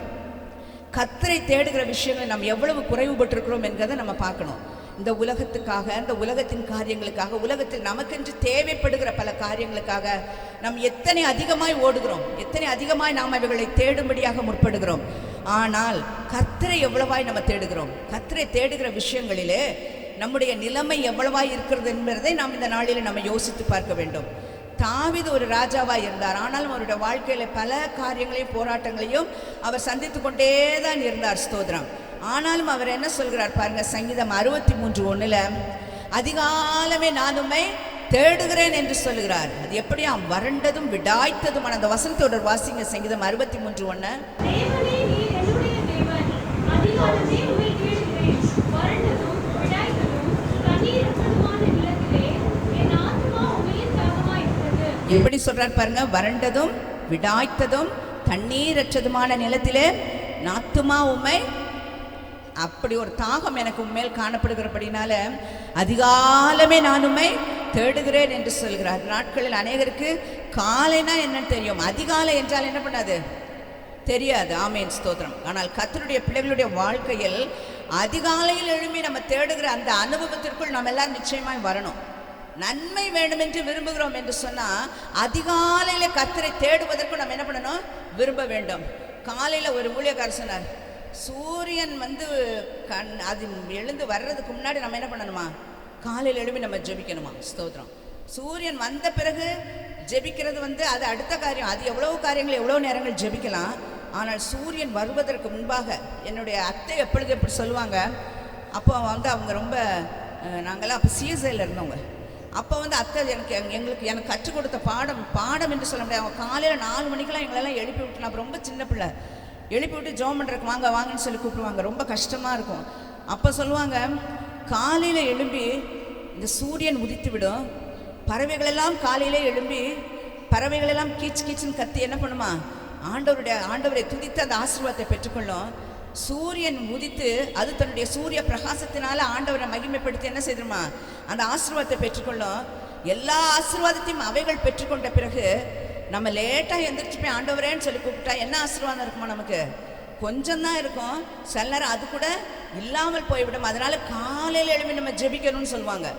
கர்த்தரை தேடுகிற விஷயங்களை நாம் எவ்வளவு குறைவுபட்டிருக்கிறோம் என்கிறதை நம்ம பார்க்கணும். இந்த உலகத்துக்காக, இந்த உலகத்தின் காரியங்களுக்காக, உலகத்தில் நமக்கென்று தேவைப்படுகிற பல காரியங்களுக்காக நாம் எத்தனை அதிகமாய் ஓடுகிறோம், எத்தனை அதிகமாய் நாம் அவைகளை தேடும்படியாக முற்படுகிறோம். ஆனால் கர்த்தரை எவ்வளவாய் நம்ம தேடுகிறோம், கர்த்தரை தேடுகிற விஷயங்களிலே நம்முடைய நிலைமை எவ்வளவாய் இருக்கிறது என்பதை நாம் இந்த நாளில் நம்ம யோசித்து பார்க்க வேண்டும். தாவீது ஒரு ராஜாவாக இருந்தார். ஆனாலும் அவருடைய வாழ்க்கையில் பல காரியங்களையும் போராட்டங்களையும் அவர் சந்தித்து கொண்டே தான் இருந்தார். ஸ்தோத்திரம். ஆனாலும் அவர் என்ன சொல்கிறார் பாருங்க, சங்கீதம் 63:1 அதிகாலமே நான் உம்மை தேடுகிறேன் என்று சொல்கிறார். அது எப்படியா, வறண்டதும் விடாய்த்ததுமான அந்த வசனத்தோட வாசிங்க. சங்கீதம் 63:1. தேவனே நீர் என்னுடைய தேவன், அதிகாலமே உம்மை தேடுகிறேன், வறண்டதும் விடாய்த்ததும் தண்ணீரற்றதுமான நிலத்திலே என் ஆத்துமா உம்மையின் தாகமாயிருக்கிறது. எப்படி சொல்றார் பாருங்க, வறண்டதும் விடாய்த்ததும் தண்ணீரற்றதுமான நிலத்திலே நாத்துமா உம்மை, அப்படி ஒரு தாகம் எனக்கு உண்மையில் காணப்படுகிறபடினால அதிகாலமே நான் உம்மை தேடுகிறேன் என்று சொல்கிறார். நாட்களில் அநேகருக்கு காலைனா என்னன்னு தெரியும், அதிகாலை என்றால் என்ன பண்ணாது தெரியாது. ஆமேன், ஸ்தோத்திரம். ஆனால் கர்த்தருடைய பிள்ளைகளுடைய வாழ்க்கையில் அதிகாலையில் எழும்பி நம்ம தேடுகிற அந்த அனுபவத்திற்குள் நம்ம எல்லாரும் நிச்சயமாய் வரணும். நன்மை வேண்டும் என்று விரும்புகிறோம் என்று சொன்னால் அதிகாலையில கர்த்தரை தேடுவதற்கு நம்ம என்ன பண்ணணும், விரும்ப வேண்டும். காலையில் ஒரு ஊழியக்காரர் சொன்னார், சூரியன் அது எழுந்து வர்றதுக்கு முன்னாடி நம்ம என்ன பண்ணணுமா, காலையில் எழுப்பி நம்ம ஜெபிக்கணுமா. ஸ்தோத்திரம். சூரியன் வந்த பிறகு ஜெபிக்கிறது அது அடுத்த காரியம். அது எவ்வளவு காரியங்கள், எவ்வளோ நேரங்கள் ஜெபிக்கலாம். ஆனால் சூரியன் வருவதற்கு முன்பாக, என்னுடைய அத்தை எப்படி சொல்லுவாங்க, அப்போ அவங்க ரொம்ப, நாங்கள்லாம் அப்போ சிஎஸ்ஐயில் இருந்தவங்க. அப்போ அத்தை எனக்கு கற்றுக் கொடுத்த பாடம் என்று சொல்ல முடியாது. அவங்க காலையில் 4 மணிக்கெல்லாம் எங்களெல்லாம் எழுப்பி விட்டு, நான் ரொம்ப சின்ன பிள்ளை, எழுப்பி விட்டு ஜெபம் பண்ணுறதுக்கு வாங்கன்னு சொல்லி கூப்பிடுவாங்க. ரொம்ப கஷ்டமாக இருக்கும். அப்போ சொல்லுவாங்க, காலையில் எழும்பி இந்த சூரியன் உதித்து விடும், பறவைகளெல்லாம் காலையிலே எழும்பி பறவைகளெல்லாம் கீச்சுன்னு கத்தி என்ன பண்ணுமா, ஆண்டவரை துதித்து அந்த ஆசீர்வாதத்தை பெற்றுக்கொள்ளும். சூரியன் உதித்து அது தன்னுடைய சூரிய பிரகாசத்தினால ஆண்டவரை மகிமைப்படுத்தி என்ன செய்துமா, அந்த ஆசீர்வாதத்தை பெற்றுக்கொள்ளும். எல்லா ஆசீர்வாதத்தையும் அவைகள் பெற்றுக்கொண்ட பிறகு நம்ம லேட்டாக எந்திரிச்சு போய் ஆண்டவரேன்னு சொல்லி கூப்பிட்டா என்ன ஆசீர்வாதம் இருக்குமா, நமக்கு கொஞ்சம் தான் இருக்கும். சில நேரம் அது கூட இல்லாமல் போய்விடும். அதனால காலையில் எழுப்பி நம்ம ஜெபிக்கணும்னு சொல்லுவாங்க.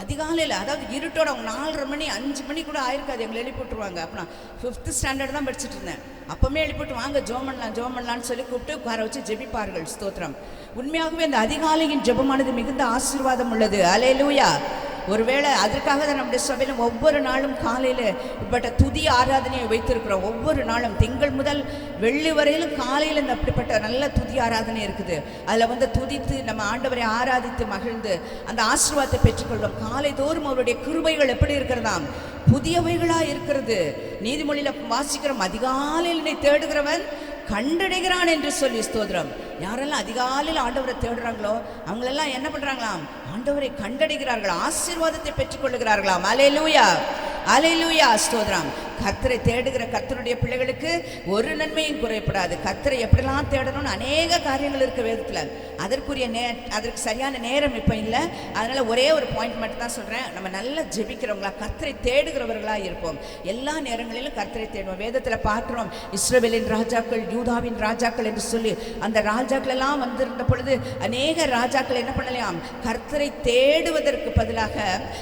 அதிகாலையில், அதாவது இருட்டோட, அவங்க 4:30 மணி 5 மணி கூட ஆயிருக்காது, எங்களை எழுப்பி விட்டுருவாங்க. அப்போ நான் 5th ஸ்டாண்டர்ட் தான் படிச்சுட்டு இருந்தேன். அப்போமே எழுப்பிவிட்டு வாங்க ஜெபம் பண்ணலான்னு சொல்லி கூப்பிட்டு உட்கார வச்சு ஜெபிப்பார்கள். ஸ்தோத்திரம். உண்மையாகவே இந்த அதிகாலையின் ஜெபமானது மிகுந்த ஆசீர்வாதம் உள்ளது. அல்லேலூயா. ஒருவேளை அதற்காக தான் நம்முடைய சபையில் ஒவ்வொரு நாளும் காலையில் இப்பட்ட துதி ஆராதனையை வைத்திருக்கிறோம். ஒவ்வொரு நாளும் திங்கள் முதல் வெள்ளி வரையிலும் காலையில் இந்த அப்படிப்பட்ட நல்ல துதி ஆராதனை இருக்குது. அதில் துதித்து நம்ம ஆண்டவரை ஆராதித்து மகிழ்ந்து அந்த ஆசீர்வாதத்தை பெற்றுக்கொள்வோம். காலை தோறும் அவருடைய கிருபைகள் எப்படி இருக்கிறதாம், புதியவைகளாக இருக்கிறது. நீதிமொழியில் வாசிக்கிறோம், அதிகாலையில் என்னை தேடுகிறவன் கண்டடைகிறான் என்று சொல்லி. ஸ்தோத்திரம். யாரெல்லாம் அதிகாலையில் ஆண்டவரை தேடுறாங்களோ அவங்களெல்லாம் என்ன பண்றாங்களாம், ஆண்டவரை கண்டடைகிறார்கள், ஆசீர்வாதத்தை பெற்றுக்கொள்ளுகிறார்களாம். அல்லேலூயா, அல்லேலூயா, ஸ்தோத்திரம். கர்த்தரை தேடுகிற கர்த்தருடைய பிள்ளைகளுக்கு ஒரு நன்மையும் குறைப்படாது. கர்த்தரை எப்படிலாம் தேடணும்னு அநேக காரியங்கள் இருக்கு வேதத்தில். அதற்கு சரியான நேரம் இப்போ இல்லை. அதனால ஒரே ஒரு பாயிண்ட் மட்டும் தான் சொல்றேன். நம்ம நல்லா ஜெபிக்கிறவங்களா, கர்த்தரை தேடுகிறவர்களா இருப்போம். எல்லா நேரங்களிலும் கர்த்தரை தேடுவோம். வேதத்தில் பார்க்கிறோம், இஸ்ரவேலின் ராஜாக்கள், யூதாவின் ராஜாக்கள் என்று சொல்லி அந்த ராஜாக்கள் எல்லாம் வந்திருந்த பொழுது அநேக ராஜாக்கள் என்ன பண்ணலையாம், கர்த்தரை தேடுவதற்கு பதிலாக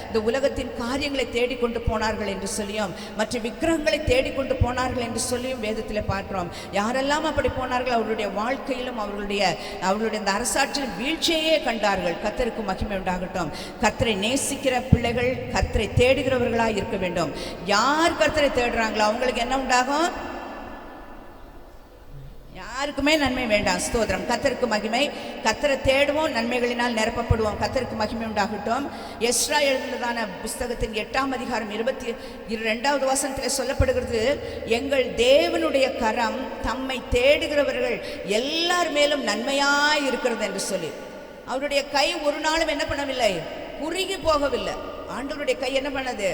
இந்த உலகத்தின் காரியங்களை தேடிக்கொண்டு போனார்கள் என்று சொல்லியும், மற்ற விக்கிரகங்களை தேடிக்கொண்டு போனார்கள் என்று சொல்லியும் வேதத்தில் பார்க்கிறோம். யாரெல்லாம் அப்படி போனார்கள், அவர்களுடைய வாழ்க்கையிலும் அவர்களுடைய அந்த அரசாட்சியில் வீழ்ச்சியே கண்டார்கள். கர்த்தருக்கு மகிமை உண்டாகட்டும். கர்த்தரை நேசிக்கிற பிள்ளைகள் கர்த்தரை தேடுகிறவர்களாக இருக்க வேண்டும். யார் கர்த்தரை தேடுறாங்களோ அவங்களுக்கு என்ன உண்டாகும், யார் யாருக்குமே நன்மை வேண்டாம். ஸ்தோத்திரம். கர்த்தருக்கு மகிமை. கர்த்தரை தேடுவோம், நன்மைகளினால் நிரப்பப்படுவோம். கர்த்தருக்கு மகிமை உண்டாகட்டும். எஸ்ரா எழுதினதான புஸ்தகத்தின் 8ஆம் அதிகாரம் 22வது வசனத்தில் சொல்லப்படுகிறது, எங்கள் தேவனுடைய கரம் தம்மை தேடுகிறவர்கள் எல்லார் மேலும் நன்மையாய் இருக்கிறது என்று சொல்லி. அவருடைய கை ஒரு நாளும் என்ன பண்ணவில்லை, குறுகி போகவில்லை. ஆண்டவருடைய கை என்ன பண்ணது,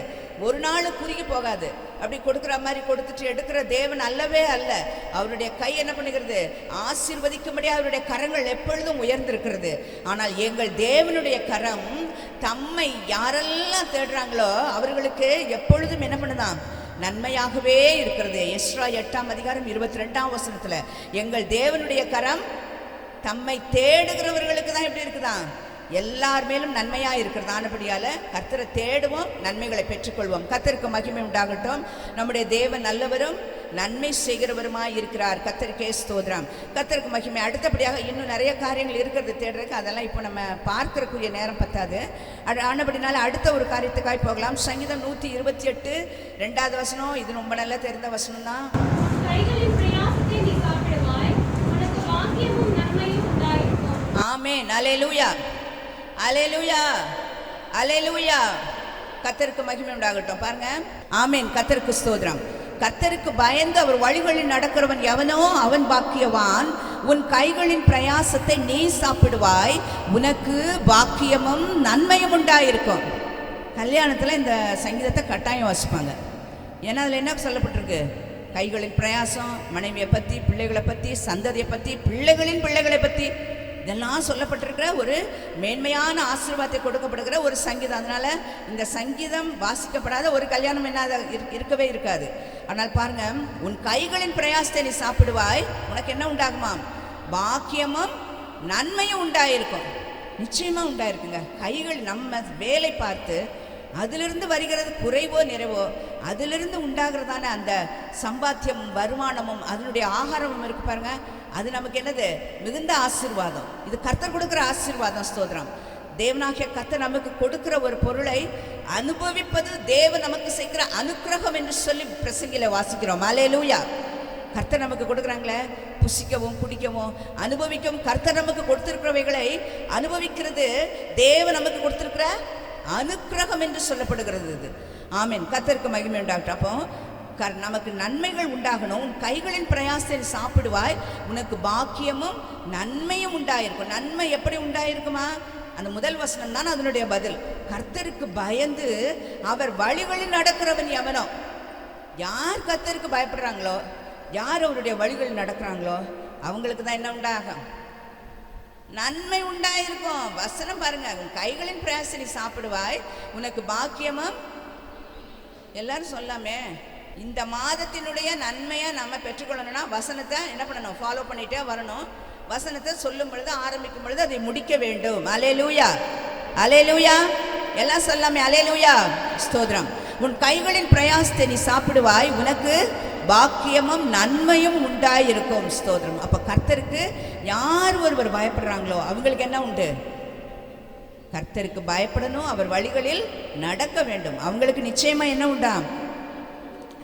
ஒரு நாள் குறுகி போகாது. அப்படி கொடுக்குற மாதிரி கொடுத்துட்டு எடுக்கிற தேவன் அல்லவே அல்ல. அவருடைய கை என்ன பண்ணுகிறது, ஆசீர்வதிக்கும்படியாக அவருடைய கரங்கள் எப்பொழுதும் உயர்ந்திருக்கிறது. ஆனால் எங்கள் தேவனுடைய கரம் தம்மை யாரெல்லாம் தேடுறாங்களோ அவர்களுக்கு எப்பொழுதும் என்ன பண்ணுதான், நன்மையாகவே இருக்கிறது. எஸ்ரா 8ஆம் அதிகாரம் 22ஆம் வசனத்துல எங்கள் தேவனுடைய கரம் தம்மை தேடுகிறவர்களுக்கு தான் எப்படி இருக்குதான், எல்லார் மேலும் நன்மையா இருக்கிறது. ஆனபடியால கர்த்தரை தேடுவோம், நன்மைகளை பெற்றுக்கொள்வோம். கர்த்தருக்கு மகிமை உண்டாகட்டும். நம்முடைய தேவன் நல்லவரும் நன்மை செய்கிறவருமாய் இருக்கிறார். கர்த்தருக்கே ஸ்தோத்திரம். கர்த்தருக்கு மகிமை. அடுத்தபடியாக இன்னும் நிறைய காரியங்கள் இருக்கிறது தேடுறதுக்கு, அதெல்லாம் இப்போ நம்ம பார்க்கறக்குரிய நேரம் பத்தாது. ஆனபடினால அடுத்த ஒரு காரியத்துக்காய் போகலாம். சங்கீதம் 128 2வது வசனம். இது ரொம்ப நல்லா தெரிந்த வசனம் தான். கைகளின் பிரயாசத்தை நீ சாப்பிடுவாய், உனக்கு பாக்கியமும் நன்மையும் உண்டாயிருக்கும். ஆமென். அல்லேலூயா, அல்லேலூயா, அல்லேலூயா. கர்த்தருக்கு மகிமை உண்டாகட்டும். பாருங்க. ஆமென். கர்த்தருக்கு ஸ்தோத்திரம். கர்த்தருக்கு பயந்து அவர் வழிகளில் நடக்கிறவன் எவனோ அவன் பாக்கியவான். உன் கைகளின் பிரயாசத்தை நீ சாப்பிடுவாய், உனக்கு பாக்கியமும் நன்மையும் உண்டாயிருக்கும். கல்யாணத்தில் இந்த சங்கீதத்தை கட்டாயம் வாசிப்பாங்க. ஏன்னா அதில் என்ன சொல்லப்பட்டிருக்கு, கைகளின் பிரயாசம், மனைவியை பற்றி, பிள்ளைகளை பற்றி, சந்ததியை பற்றி, பிள்ளைகளின் பிள்ளைகளை பற்றி, இதெல்லாம் சொல்லப்பட்டிருக்கிற ஒரு மேன்மையான ஆசீர்வாதத்தை கொடுக்கப்படுகிற ஒரு சங்கீதம். அதனால இந்த சங்கீதம் வாசிக்கப்படாத ஒரு கல்யாணம் என்ன இருக்கவே இருக்காது. ஆனால் பாருங்க, உன் கைகளின் பிரயாசத்தை நீ சாப்பிடுவாய், உனக்கு என்ன உண்டாகுமாம், பாக்கியமும் நன்மையும் உண்டாயிருக்கும். நிச்சயமா உண்டாயிருக்குங்க. கைகள் நம்ம வேலை பார்த்து அதிலிருந்து வருகிறது குறைவோ நிறைவோ, அதிலிருந்து உண்டாகிறதான அந்த சம்பாத்தியமும் வருமானமும் அதனுடைய ஆகாரமும் இருக்கு பாருங்க, அது நமக்கு என்னது, மிகுந்த ஆசீர்வாதம். இது கர்த்தர் கொடுக்குற ஆசீர்வாதம். ஸ்தோத்திரம். தேவனாகிய கர்த்தர் நமக்கு கொடுக்கிற ஒரு பொருளை அனுபவிப்பது தேவன் நமக்கு செய்கிற அனுக்கிரகம் என்று சொல்லி பிரசங்கில வாசிக்கிறோம். அல்லேலூயா. கர்த்தர் நமக்கு கொடுக்குறாங்களே, புசிக்கவும் குடிக்கவும் அனுபவிக்கவும் கர்த்தர் நமக்கு கொடுத்திருக்கிறவைகளை அனுபவிக்கிறது தேவன் நமக்கு கொடுத்திருக்கிற அனுக்கிரகம் என்று சொல்லப்படுகிறது இது. ஆமென். கர்த்தருக்கு மகிமை உண்டாகட்டும். அப்போ நமக்கு நன்மைகள் உண்டாகணும். உன் கைகளின் பிரயாசத்தை சாப்பிடுவாய், உனக்கு பாக்கியமும் நன்மையும் உண்டாயிருக்கும். நன்மை எப்படி உண்டாயிருக்குமா, அந்த முதல் வசனம் தான் அதனுடைய பதில். கர்த்தருக்கு பயந்து அவர் வழிகளில் நடக்கிறவன் எவனோ. யார் கர்த்தருக்கு பயப்படுறாங்களோ, யார் அவருடைய வழிகளில் நடக்கிறாங்களோ அவங்களுக்கு தான் என்ன உண்டாகும், நன்மை உண்டாயிருக்கும். வசனம் பாருங்க, உன் கைகளின் பிரயாசத்தை நீ சாப்பிடுவாய், உனக்கு பாக்கியமும். எல்லாரும் சொல்லாமே, இந்த மாதத்தினுடைய நன்மையை நம்ம பெற்றுக்கொள்ளணும்னா வசனத்தை என்ன பண்ணணும், ஃபாலோ பண்ணிட்டே வரணும். வசனத்தை சொல்லும் பொழுது, ஆரம்பிக்கும் பொழுது அதை முடிக்க வேண்டும். அல்லேலூயா, அல்லேலூயா. எல்லாம் சொல்லாமே, அல்லேலூயா, ஸ்தோத்திரம். உன் கைகளின் பிரயாசத்தை நீ சாப்பிடுவாய், உனக்கு பாக்கியமும் நன்மையும் உண்டாயிருக்கும். ஸ்தோத்திரம். அப்ப கர்த்தருக்கு யார் ஒருவர் பயப்படுறாங்களோ அவங்களுக்கு என்ன உண்டு, கர்த்தருக்கு பயப்படணும், அவர் வழிகளில் நடக்க வேண்டும். அவங்களுக்கு நிச்சயமா என்ன உண்டா,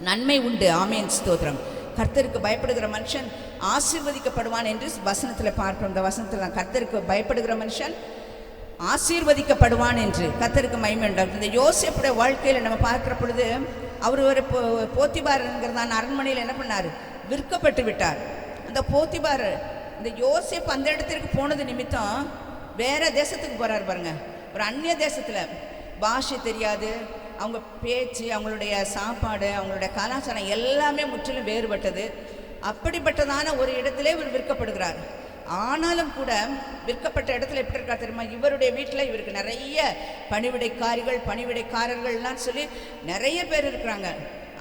நன்மை உண்டு. ஆமென். ஸ்தோத்திரம். கர்த்தருக்கு பயப்படுகிற மனுஷன் ஆசீர்வதிக்கப்படுவான் என்று வசனத்தில் பார்க்கிறோம். இந்த வசனத்தில் கர்த்தருக்கு பயப்படுகிற மனுஷன் ஆசீர்வதிக்கப்படுவான் என்று. கர்த்தருக்கு மகிமை உண்டாகும். இந்த யோசேப்புடைய வாழ்க்கையில் நம்ம பார்க்கிற பொழுது, அவர் ஒரு போத்திபார்ங்கிறதான அரண்மனையில் என்ன பண்ணார், விற்கப்பட்டு விட்டார். அந்த போத்திபார் இந்த யோசேப்பு அந்த இடத்திற்கு போனது நிமித்தம் வேற தேசத்துக்கு போறார் பாருங்க. ஒரு அந்நிய தேசத்துல பாஷை தெரியாது, அவங்க பேச்சு, அவங்களுடைய சாப்பாடு, அவங்களுடைய கலாச்சாரம் எல்லாமே முற்றிலும் வேறுபட்டது. அப்படிப்பட்டதான ஒரு இடத்திலே இவர் விற்கப்படுகிறார். ஆனாலும் கூட விற்கப்பட்ட இடத்துல எப்படி இருக்கா தெரியுமா, இவருடைய வீட்டில் இவருக்கு நிறைய பணிவிடைக்காரிகள், பணிவிடைக்காரர்கள்லாம் சொல்லி நிறைய பேர் இருக்கிறாங்க.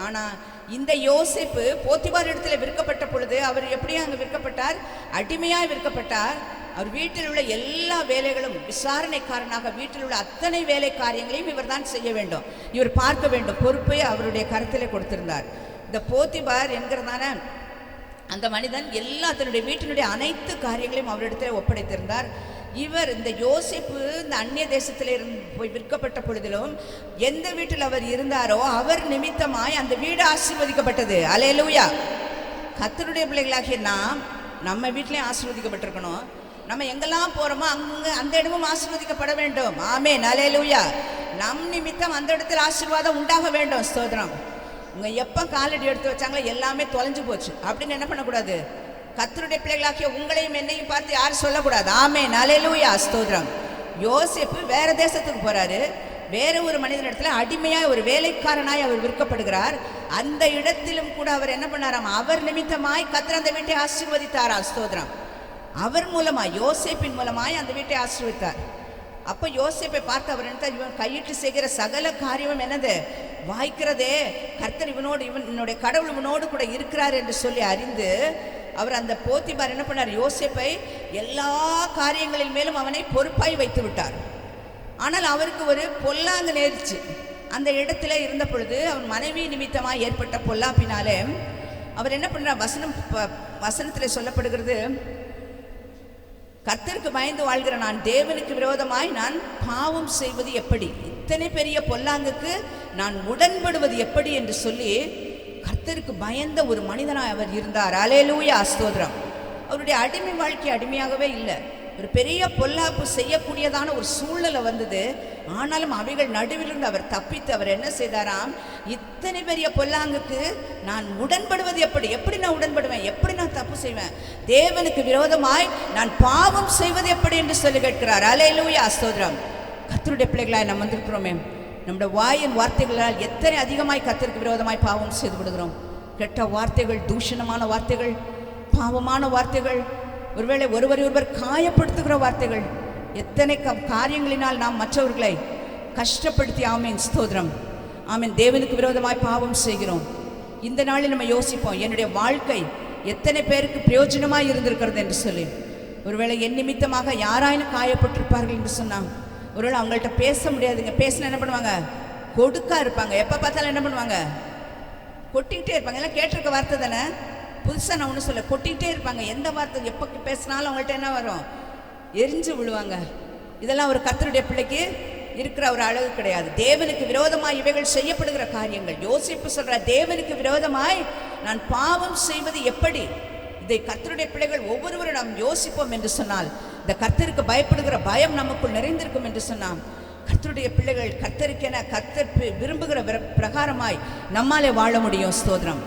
ஆனால் இந்த யோசேப்பு போத்திபார் இடத்துல விற்கப்பட்ட பொழுது அவர் எப்படி அங்கே விற்கப்பட்டார், அடிமையாக விற்கப்பட்டார். அவர் வீட்டில் உள்ள எல்லா வேலைகளும், விசாரணைக்காரனாக வீட்டில் உள்ள அத்தனை வேலை காரியங்களையும் இவர் தான் செய்ய வேண்டும், இவர் பார்க்க வேண்டும். பொறுப்பை அவருடைய கருத்திலே கொடுத்திருந்தார். இந்த போத்திபார் என்கிறதான அந்த மனிதன் எல்லா தன்னுடைய வீட்டினுடைய அனைத்து காரியங்களையும் அவரிடத்தில் ஒப்படைத்திருந்தார். இவர் இந்த யோசேப்பு இந்த அந்நிய தேசத்தில் போய் விற்கப்பட்ட பொழுதிலும் எந்த வீட்டில் அவர் இருந்தாரோ அவர் நிமித்தமாய் அந்த வீடு ஆசீர்வதிக்கப்பட்டது. அல்லேலூயா. கர்த்தருடைய பிள்ளைகளாகிய நாம் நம்ம வீட்லேயும் ஆசீர்வதிக்கப்பட்டிருக்கணும். நம்ம எங்கெல்லாம் போகிறோமோ அங்கே அந்த இடமும் ஆசீர்வதிக்கப்பட வேண்டும். ஆமென், அல்லேலூயா. நம் நிமித்தம் அந்த இடத்துல ஆசீர்வாதம் உண்டாக வேண்டும். ஸ்தோத்திரம். இவங்க எப்போ காலடி எடுத்து வச்சாங்களோ எல்லாமே தொலைஞ்சு போச்சு அப்படின்னு என்ன பண்ணக்கூடாது? கர்த்தருடைய பிள்ளைகளாக்கிய உங்களையும் என்னையும் பார்த்து யாரும் சொல்லக்கூடாது. ஆமென், அல்லேலூயா, ஸ்தோத்திரம். யோசேப்பு வேற தேசத்துக்கு போறாரு. வேற ஒரு மனிதனிடத்துல அடிமையாய் ஒரு வேலைக்காரனாய் அவர் விற்கப்படுகிறார். அந்த இடத்திலும் கூட அவர் என்ன பண்ணாராம்? அவர் நிமித்தமாய் கர்த்தர் அந்த வீட்டை ஆசீர்வதித்தாரா. ஸ்தோத்திரம். அவர் மூலமாய், யோசேப்பின் மூலமாய் அந்த வீட்டை ஆசீர்வதித்தார். அப்போ யோசேப்பை பார்த்து அவர் என்ன, இவன் கையிட்டு செய்கிற சகல காரியமும் என்னது? வாய்க்கிறதே. கர்த்தர் இவனுடைய கடவுள் இவனோடு கூட இருக்கிறார் என்று சொல்லி அறிந்து அவர் அந்த போத்திபார் என்ன பண்ணார்? யோசேப்பை எல்லா காரியங்களின் மேலும் அவனை பொறுப்பாய் வைத்து விட்டார். ஆனால் அவருக்கு ஒரு பொல்லாங்கு நேரிச்சு. அந்த இடத்துல இருந்த பொழுது அவன் மனைவி நிமித்தமாக ஏற்பட்ட பொல்லாப்பினாலே அவர் என்ன பண்ணுறார்? வசனத்தில் சொல்லப்படுகிறது, கர்த்தருக்கு பயந்து வாழ்கிற நான் தேவனுக்கு விரோதமாய் நான் பாவம் செய்வது எப்படி? இத்தனை பெரிய பொல்லாங்குக்கு நான் உடன்படுவது எப்படி என்று சொல்லி கர்த்தருக்கு பயந்த ஒரு மனிதனாய் அவர் இருந்தார். அல்லேலூயா, ஸ்தோத்திரம். அவருடைய அடிமை வாழ்க்கை அடிமையாகவே இல்லை. ஒரு பெரிய பொல்லாப்பு செய்யக்கூடியதான ஒரு சூழ்நிலை வந்தது. ஆனாலும் அவைகள் நடுவிலிருந்து அவர் தப்பித்து அவர் என்ன செய்தாராம்? இத்தனை பெரிய பொல்லாங்குக்கு நான் உடன்படுவது எப்படி? எப்படி நான் உடன்படுவேன்? எப்படி நான் தப்பு செய்வேன்? தேவனுக்கு விரோதமாய் நான் பாவம் செய்வது எப்படி என்று சொல்லி கேட்கிறார். அல்லேலூயா, ஸ்தோத்திரம். கர்த்தருடைய பிள்ளைகளாய் நாம் வந்திருக்கிறோமே, நம்முடைய வாயின் வார்த்தைகளால் எத்தனை அதிகமாய் கர்த்தருக்கு விரோதமாய் பாவம் செய்து விடுகிறோம். கெட்ட வார்த்தைகள், தூஷணமான வார்த்தைகள், பாவமான வார்த்தைகள், ஒருவேளை ஒருவர் காயப்படுத்துகிற வார்த்தைகள், எத்தனை காரியங்களினால் நாம் மற்றவர்களை கஷ்டப்படுத்தி, ஆமீன், ஸ்தோத்திரம், ஆமீன், தேவனுக்கு விரோதமாய் பாவம் செய்கிறோம். இந்த நாளில் நம்ம யோசிப்போம், என்னுடைய வாழ்க்கை எத்தனை பேருக்கு பிரயோஜனமாய் இருந்திருக்கிறது என்று சொல்லி. ஒருவேளை என் நிமித்தமாக யாராயினும் காயப்பட்டிருப்பார்கள் என்று சொன்னாங்க. ஒருவேளை அவங்கள்ட்ட பேச முடியாதுங்க. பேசினா என்ன பண்ணுவாங்க? கொடுக்கா இருப்பாங்க. எப்போ பார்த்தாலும் என்ன பண்ணுவாங்க? கொட்டிக்கிட்டே இருப்பாங்க. எல்லாம் கேட்டிருக்க வார்த்தை தானே, புதுசாக நான் ஒன்றும் சொல்ல, கொட்டிக்கிட்டே இருப்பாங்க. எந்த வார்த்தை எப்போ பேசினாலும் அவங்கள்ட்ட என்ன வரும்? எரிஞ்சு விழுவாங்க. இதெல்லாம் ஒரு கர்த்தருடைய பிள்ளைக்கு இருக்கிற ஒரு அழகு கிடையாது. தேவனுக்கு விரோதமாய் இவைகள் செய்யப்படுகிற காரியங்கள். யோசிப்பு சொல்ற, தேவனுக்கு விரோதமாய் நான் பாவம் செய்வது எப்படி? இதை கர்த்தருடைய பிள்ளைகள் ஒவ்வொருவரும் நாம் யோசிப்போம் என்று சொன்னால், இந்த கர்த்தருக்கு பயப்படுகிற பயம் நமக்குள் நிறைந்திருக்கும் என்று சொன்னால், கர்த்தருடைய பிள்ளைகள் கர்த்தருக்கென கர்த்தர் விரும்புகிற பிரகாரமாய் நம்மாலே வாழ முடியும். ஸ்தோத்திரம்.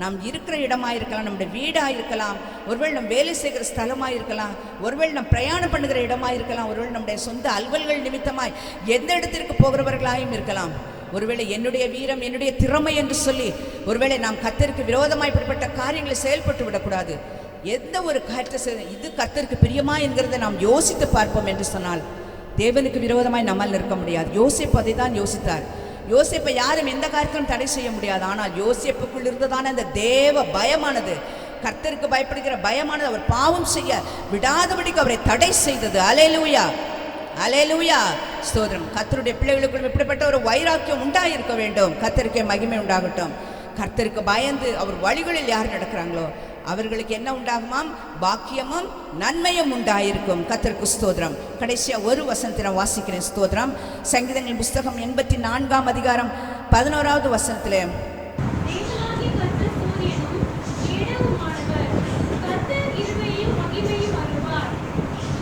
நாம் இருக்கிற இடமாக இருக்கலாம், நம்முடைய வீடாக இருக்கலாம், ஒருவேளை நம் வேலை செய்கிற ஸ்தலமாக இருக்கலாம், ஒருவேளை நம் பிரயாணம் பண்ணுகிற இடமாக இருக்கலாம், ஒருவேளை நம்முடைய சொந்த அலுவல்கள் நிமித்தமாய் எந்த இடத்திற்கு போகிறவர்களாயும் இருக்கலாம். ஒருவேளை என்னுடைய வீரம், என்னுடைய திறமை என்று சொல்லி ஒருவேளை நாம் கர்த்தருக்கு விரோதமாய் இப்படிப்பட்ட காரியங்களை செயல்பட்டு விடக்கூடாது. எந்த ஒரு காரியத்தை இது கர்த்தருக்கு பிரியமா என்கிறத நாம் யோசித்து பார்ப்போம் என்று சொன்னால் தேவனுக்கு விரோதமாய் நம்மால் நிற்க முடியாது. யோசேப்பு அதை தான் யோசித்தார். யோசேப்பை யாரும் எந்த காரியத்திலும் தடை செய்ய முடியாது. ஆனால் யோசேப்புக்குள் இருந்ததான அந்த தேவ பயமானது, கர்த்தருக்கு பயப்படுகிற பயமானது அவர் பாவம் செய்ய விடாதபடிக்கு அவரை தடை செய்தது. அல்லேலூயா, அல்லேலூயா, ஸ்தோத்திரம். கர்த்தருடைய பிள்ளைகளுக்குள் இப்படிப்பட்ட ஒரு வைராக்கியம் உண்டாயிருக்க வேண்டும். கர்த்தருக்கே மகிமை உண்டாகட்டும். கர்த்தருக்கு பயந்து அவர் வழிகளில் யார் நடக்கிறாங்களோ அவர்களுக்கு என்ன உண்டாகுமாம்? பாக்கியமும் நன்மையும் உண்டாயிருக்கும். கர்த்தருக்கு ஸ்தோத்திரம். கடைசியா ஒரு வசனத்தை நான் வாசிக்கிறேன். ஸ்தோத்திரம். சங்கீதங்களின் புஸ்தகம் 84ஆம் அதிகாரம் 11வது வசனத்திலே, தேவனாகிய கர்த்தர் சூரியனும் இடமுமானவர். கர்த்தர் இருமையும் மகிமையும் அருள்வார்.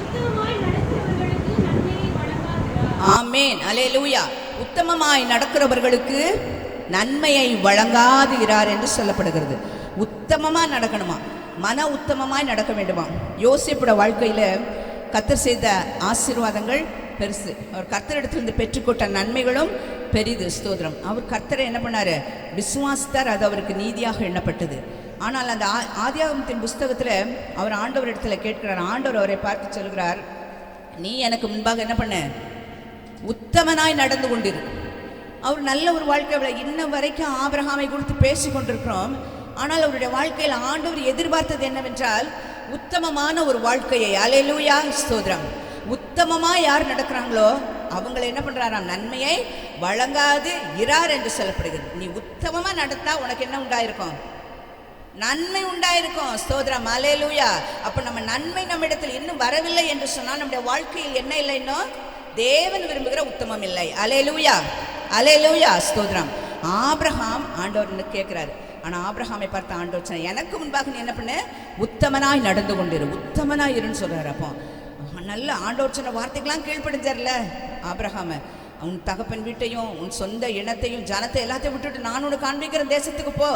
உத்தமமாய் நடக்கிறவர்களுக்கு நன்மையை வழங்காதிரார். ஆமேன், அல்லேலூயா. உத்தமமாய் நடக்கிறவர்களுக்கு நன்மையை வழங்காது இரார் என்று சொல்லப்படுகிறது. உத்தமமாக நடக்கணுமா? மன உத்தமமாய் நடக்க வேண்டுமா? யோசேப்போட வாழ்க்கையில் கர்த்தர் செய்த ஆசீர்வாதங்கள் பெருசு. அவர் கர்த்தரிடத்திலிருந்து பெற்றுக்கொண்ட நன்மைகளும் பெரிது. ஸ்தோத்திரம். அவர் கர்த்தரை என்ன பண்ணார்? விசுவாசித்தார். அது அவருக்கு நீதியாக எண்ணப்பட்டது. ஆனால் அந்த ஆதியாகமத்தின் புஸ்தகத்தில் அவர் ஆண்டவரிடத்தில் கேட்கிறார். ஆண்டவர் அவரை பார்த்து சொல்கிறார், நீ எனக்கு முன்பாக என்ன பண்ண? உத்தமனாய் நடந்து கொண்டிரு. அவர் நல்ல ஒரு வாழ்க்கை. இன்ன வரைக்கும் ஆபிரகாமை குறித்து பேசி கொண்டிருக்கிறோம். ஆனால் அவருடைய வாழ்க்கையில் ஆண்டவர் எதிர்பார்த்தது என்னவென்றால் உத்தமமான ஒரு வாழ்க்கையை. அல்லேலூயா, ஸ்தோத்திரம். உத்தமமாக யார் நடக்கிறாங்களோ அவங்களை என்ன பண்ணுறாராம்? நன்மையை வழங்காது இரார் என்று சொல்லப்படுகிறது. நீ உத்தமமாக நடத்தா உனக்கு என்ன உண்டாயிருக்கும்? நன்மை உண்டாயிருக்கும். ஸ்தோத்திரம். அல்லேலூயா. அப்போ நம்ம நன்மை நம்ம இடத்தில் இன்னும் வரவில்லை என்று சொன்னால் நம்முடைய வாழ்க்கையில் என்ன இல்லை? இன்னும் தேவன் விரும்புகிற உத்தமம் இல்லை. அல்லேலூயா, அல்லேலூயா, ஸ்தோத்திரம். ஆபிரகாம் ஆண்டவர் கேட்கிறாரு. ஆனால் ஆபிரகாமை பார்த்த ஆண்டவர் சொன்னார், எனக்கு முன்பாக நீ என்ன பண்ண? உத்தமனாய் நடந்து கொண்டிரு, உத்தமனாய் இருன்னு சொல்றாரு. அப்போ நல்ல ஆண்டவர் சொன்ன வார்த்தைக்கெல்லாம் கீழ்ப்படிஞ்சார்ல ஆபிரகாம. உன் தகப்பன் வீட்டையும் உன் சொந்த இனத்தையும் ஜனத்தை எல்லாத்தையும் விட்டுட்டு நான் உனக்கு காண்பிக்கிற தேசத்துக்கு போ,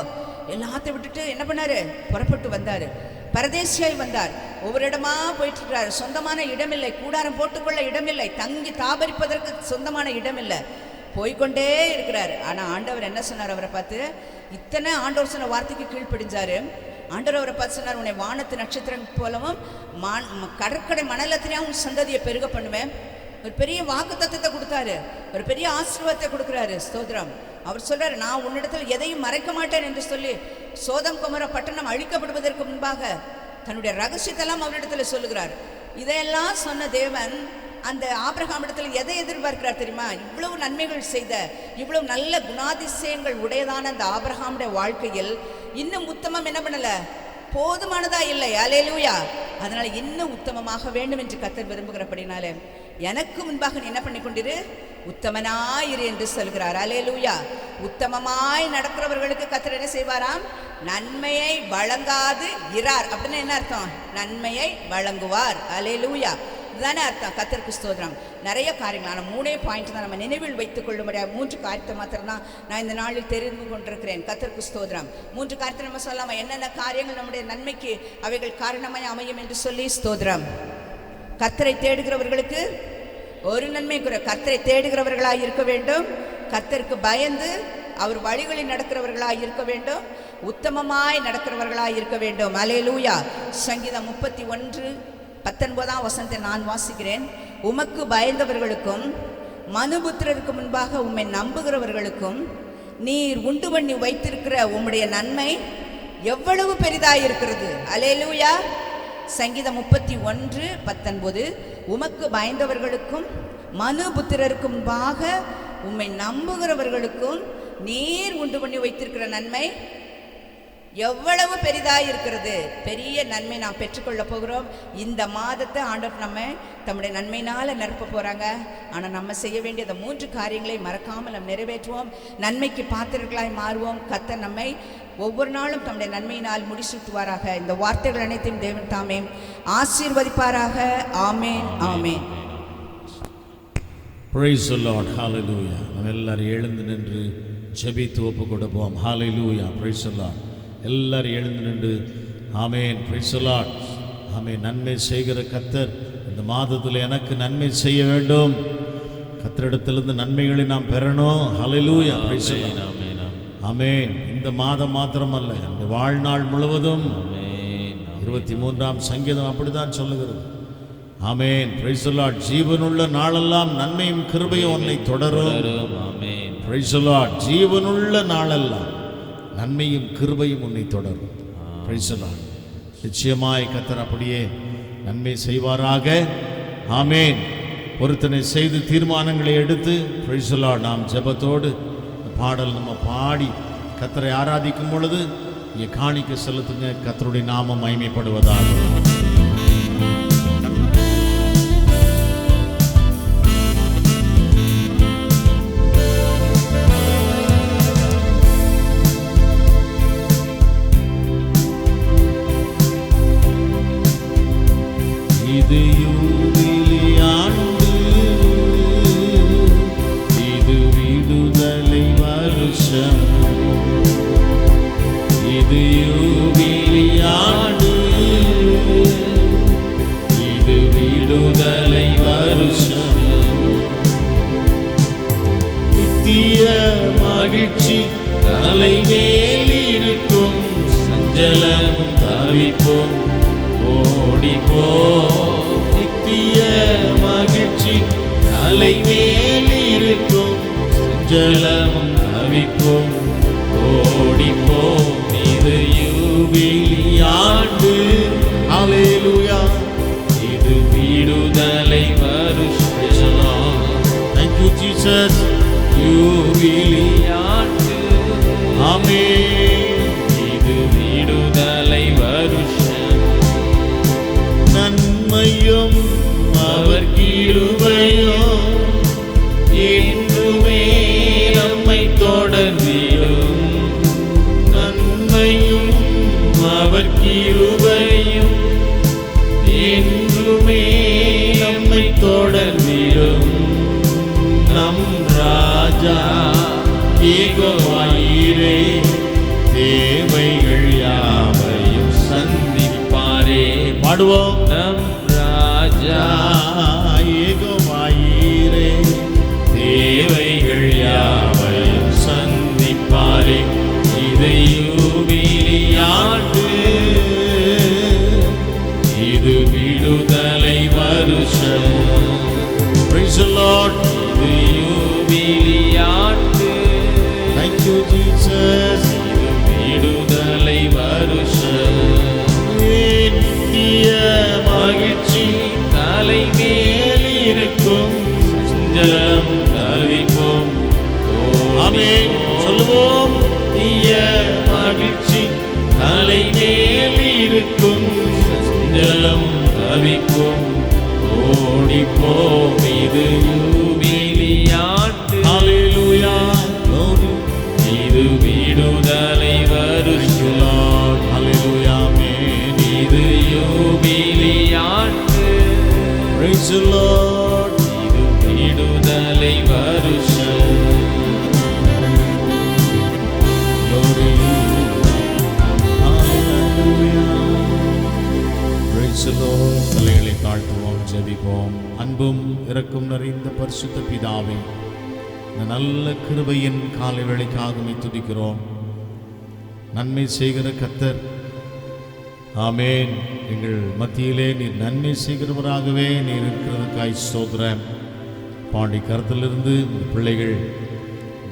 எல்லாத்தையும் விட்டுட்டு என்ன பண்ணாரு? புறப்பட்டு வந்தாரு. பரதேசியாய் வந்தார். ஒவ்வொரு இடமா போயிட்டு இருக்கிறாரு. சொந்தமான இடமில்லை, கூடாரம் போட்டுக்கொள்ள இடமில்லை, தங்கி தாபரிப்பதற்கு சொந்தமான இடமில்லை, போய்கொண்டே இருக்கிறார். ஆனால் ஆண்டவர் என்ன சொன்னார் அவரை பார்த்து? இத்தனை ஆண்டவர் சொன்ன வார்த்தைக்கு கீழ்ப்படிஞ்சாரு. ஆண்டவர் அவரை பார்த்து சொன்னார், உன்னை வானத்து நட்சத்திரம் போலவும் கடற்கடை மணலத்திலேயும் உன் சந்ததியை பெருக பண்ணுவேன். ஒரு பெரிய வாக்கு தத்துவத்தை கொடுத்தாரு, ஒரு பெரிய ஆசீர்வாதத்தை கொடுக்குறாரு. ஸ்தோத்திரம். அவர் சொல்றாரு, நான் உன்னிடத்தில் எதையும் மறைக்க மாட்டேன் என்று சொல்லி சோதம் குமர பட்டணம் அழிக்கப்படுவதற்கு முன்பாக தன்னுடைய ரகசியத்தெல்லாம் அவரிடத்தில் சொல்லுகிறார். இதையெல்லாம் சொன்ன தேவன் அந்த ஆபிரகாம் இடத்துல எதை எதிர்பார்க்கிறார் தெரியுமா? இவ்வளவு நன்மைகள் செய்த, இவ்வளவு நல்ல குணாதிசயங்கள் உடையதான அந்த ஆபிரகாமுடைய வாழ்க்கையில் இன்னும் உத்தமம் என்ன பண்ணல? போதுமானதா இல்லை. அல்லேலூயா. அதனால இன்னும் உத்தமமாக வேண்டும் என்று கர்த்தர் விரும்புகிறபடினாலே எனக்கு முன்பாக நீ என்ன பண்ணி கொண்டிரு? உத்தமனாயிரு என்று சொல்கிறார். அல்லேலூயா. உத்தமமாய் நடக்கிறவர்களுக்கு கர்த்தர் என்ன செய்வாராம்? நன்மையை வழங்காது இரார். அப்படின்னு என்ன அர்த்தம்? நன்மையை வழங்குவார். அல்லேலூயா. இதுதானே அர்த்தம். கர்த்தருக்கு ஸ்தோத்திரம். நிறைய காரியங்கள், ஆனால் 3 பாயிண்ட் தான் நம்ம நினைவில் வைத்துக் கொள்ளும்படியாக 3 காரியத்தை மாத்திரம்தான் நான் இந்த நாளில் தெரிந்து கொண்டிருக்கிறேன். கர்த்தருக்கு ஸ்தோத்திரம். 3 காரியத்தை நம்ம சொல்லாம என்னென்ன காரியங்கள் நம்முடைய நன்மைக்கு அவைகள் காரணமாய் அமையும் என்று சொல்லி ஸ்தோத்திரம். கர்த்தரை தேடுகிறவர்களுக்கு ஒரு நன்மை குறை. கர்த்தரை தேடுகிறவர்களாக இருக்க வேண்டும், கர்த்தருக்கு பயந்து அவர் வழிகளில் நடக்கிறவர்களாக இருக்க வேண்டும், உத்தமமாய் நடக்கிறவர்களாக இருக்க வேண்டும். அல்லேலூயா. சங்கீதம் 31:19 நான் வாசிக்கிறேன். உமக்கு பயந்தவர்களுக்கும் மனுபுத்திரருக்கு முன்பாக உம்மை நம்புகிறவர்களுக்கும் நீர் உண்டு பண்ணி வைத்திருக்கிற உம்முடைய நன்மை எவ்வளவு பெரிதாயிருக்கிறது. அல்லேலூயா. சங்கீதம் 31:19 உமக்கு பயந்தவர்களுக்கும் மனுபுத்திரருக்கு முன்பாக உம்மை நம்புகிறவர்களுக்கும் நீர் உண்டு பண்ணி வைத்திருக்கிற நன்மை எவ்வளவு பெரிதாக இருக்கிறது. பெரிய நன்மை நாம் பெற்றுக்கொள்ள போகிறோம். இந்த மாதத்தை ஆண்டவர் நம்ம தம்முடைய நன்மையினால் நிரப்ப போகிறாங்க. ஆனால் நம்ம செய்ய வேண்டிய அந்த 3 காரியங்களை மறக்காமல் நம்ம நிறைவேற்றுவோம். நன்மைக்கு பாத்திரர்களாய் மாறுவோம். கர்த்தர் நம்மை ஒவ்வொரு நாளும் தம்முடைய நன்மையினால் முடிசூட்டுவாராக. இந்த வார்த்தைகள் அனைத்தையும் தேவன் தாமே ஆசீர்வதிப்பாராக. ஆமேன், ஆமேன். Praise the Lord. Hallelujah. நம்ம எல்லாரும் எழுந்து நின்று ஜெபித்து ஒப்பு கொடுப்போம். Hallelujah. Praise the Lord. எல்லாரும் எழுந்து நின்று ஆமேன். Praise the Lord. ஆமேன். நன்மை செய்கிற கர்த்தர் இந்த மாதத்தில் எனக்கு நன்மை செய்ய வேண்டும். கர்த்தரிடத்திலிருந்து நன்மைகளை நாம் பெறணும். Hallelujah. Praise the Lord. ஆமேன். இந்த மாதம் மாத்திரமல்ல, இந்த வாழ்நாள் முழுவதும் 23ஆம் சங்கீதம் அப்படிதான் சொல்லுகிறது. ஆமேன். Praise the Lord. ஜீவனுள்ள நாளெல்லாம் நன்மையும் கிருபையும் உன்னை தொடரும். ஆமென். Praise the Lord. ஜீவனுள்ள நாளெல்லாம் நன்மையும் கிருபையும் உன்னை தொடரும். Praise the Lord. நிச்சயமாய் கர்த்தர் அப்படியே நன்மை செய்வாராக. ஆமேன். பொருத்தனை செய்து தீர்மானங்களை எடுத்து Praise the Lord. நாம் ஜெபத்தோடு பாடல் நம்ம பாடி கர்த்தரை ஆராதிக்கும் பொழுது இங்கே காணிக்கை செலுத்துங்க. கர்த்தருடைய நாமம் மகிமைப்படுவதாக. இது யூபிலி ஆண்டு, இது விடுதலை வருஷம். இது யூபிலி ஆண்டு, இது விடுதலை வருஷம். நித்திய மகிழ்ச்சி தலைமேல் இருக்கும், சஞ்சலம் தவிப்போம் ஓடிப்போ. நித்திய மகிழ்ச்சி தலைமேல் இருக்கும், சஞ்சலம் தவிப்போம் ஓடிப்போம். இது யூபிலி ஆண்டு. ஹல்லேலூயா. இது விடுதலை வருஷம். Thank you Jesus. யூபிலி ஆண்டு. ஆமென். இது விடுதலை வருஷம். நன்மையும் அவர் கிருபையும் என்றுமே நம்மை தொடர்ந்திடும். நன்மையும் அவர் அவர் கிருபையும் என்றுமே நம்மை தொடர்ந்திடும். நம் ராஜா யெகோவாயிரே தேவைகள் யாவையும் சந்திப்பாரே. பாடுவோம். நம் ராஜா யெகோவாயிரே தேவைகள் யாவையும் சந்திப்பாரே. இது யூபிலியாண்டு, இது விடுதலை வருஷம். Praise the Lord. இது யூபிலியாண்டு. Thank you Jesus. இது விடுதலை வருஷம். நித்திய மகிழ்ச்சி தலைமேல் இருக்கும். சஞ்சலம் தவிப்போம். ஆமென் சொல்லுவோம். நித்திய மகிழ்ச்சி தலைமேல் இருக்கும். சஞ்சலம் தவிப்போம். ஓடிப்போம். இது யூபிலியாண்டு. ஹல்லேலூயா. இது விடுதலை வருஷம். ஹல்லேலூயா. ஆமென். இது யூபிலியாண்டு. Praise the Lord. இது விடுதலை வருஷம். Glory. Hallelujah. Praise the Lord. தலைகளை தாழ்த்துவோம், ஜெபிப்போம். அன்பும் இரக்கம் நிறைந்த பரிசுத்த பிதாவே, இந்த நல்ல கிருபையின் காலை வேளைக்காக உம்மை துதிக்கிறோம். நன்மை செய்கிற கர்த்தர், ஆமென். எங்கள் மத்தியிலே நீர் நன்மை செய்கிறவராகவே நீர் இருக்கிறதுக்காய் ஸ்தோத்திரம். பாண்டி கரத்திலிருந்து இந்த பிள்ளைகள்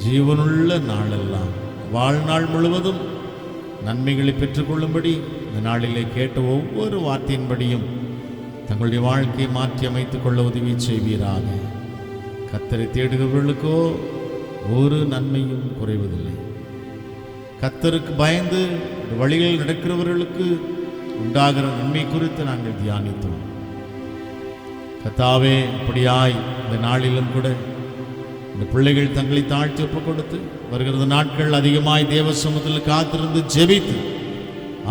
ஜீவனுள்ள நாளெல்லாம் வாழ்நாள் முழுவதும் நன்மைகளை பெற்றுக்கொள்ளும்படி இந்த நாளிலே கேட்ட ஒவ்வொரு வார்த்தையின்படியும் தங்களுடைய வாழ்க்கையை மாற்றி அமைத்துக் கொள்ள உதவி செய்வீராக. கர்த்தரை தேடுகிறவர்களுக்கோ ஒரு நன்மையும் குறைவதில்லை. கர்த்தருக்கு பயந்து இந்த வழிகளில் நடக்கிறவர்களுக்கு உண்டாகிற நன்மை குறித்து நாங்கள் தியானித்தோம். கர்த்தாவே, அப்படியாய் இந்த நாளிலும் கூட இந்த பிள்ளைகள் தங்களை தாழ்த்தி ஒப்புக் கொடுத்து வருகிறது நாட்கள் அதிகமாய் தேவ சமூகத்தில் காத்திருந்து ஜெபித்து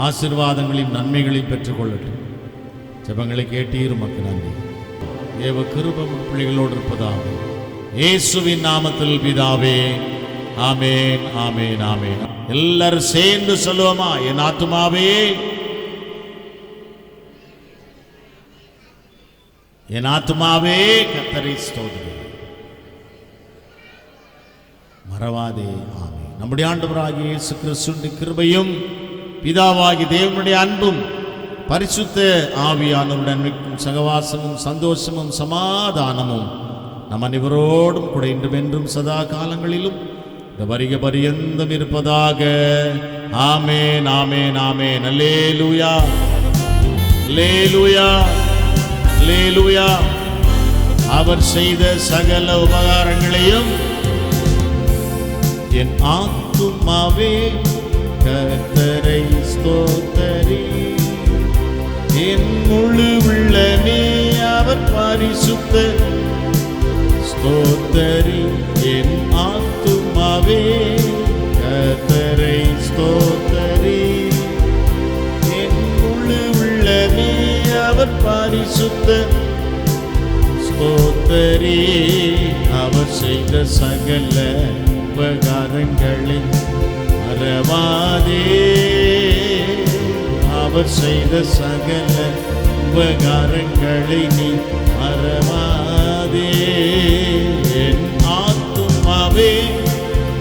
ஆசீர்வாதங்களின் நன்மைகளையும் பெற்றுக்கொள்ளட்டும். ஜெபங்களை கேட்டீர், உமக்கு நன்றி. தேவ கிருபை பிள்ளைகளோடு இருப்பதாக இயேசுவின் நாமத்தில் பிதாவே, ஆமென், ஆமென், ஆமென். எல்லாரும் சேர்ந்து சொல்லுவோமா? என் ஆத்துமாவே, என் ஆத்துமாவே கர்த்தரை ஸ்தோத்திரி, மறவாதே. ஆமென். நம்முடைய ஆண்டவராகிய இயேசு கிறிஸ்துவின் கிருபையும் பிதாவாகிய தேவனுடைய அன்பும் பரிசுத்த ஆவியானவருடன் சகவாசமும் சந்தோஷமும் சமாதானமும் நம் அனைவரோடும் கூட இன்றும் என்றும் சதா காலங்களிலும் இந்த வருக பரியந்தம் இருப்பதாக. ஆமென், ஆமென், ஆமென். அல்லேலூயா, அல்லேலூயா, அல்லேலூயா. அவர் செய்த சகல உபகாரங்களையும் என் ஆத்துமாவே கர்த்தரை ஸ்தோத்தரி, என் முழு உள்ளமே அவர் பரிசுத்த ஸ்தோத்தரி. என் ஆத்துமாவே கர்த்தரை ஸ்தோத்தரி, என் முழு உள்ளமே அவர் பரிசுத்த ஸ்தோத்தரி. அவர் செய்த சகல உபகாரங்களை மறவாதே, அவர் செய்த சகல உபகாரங்களை நீ மறவாதே. என் ஆத்துமாவே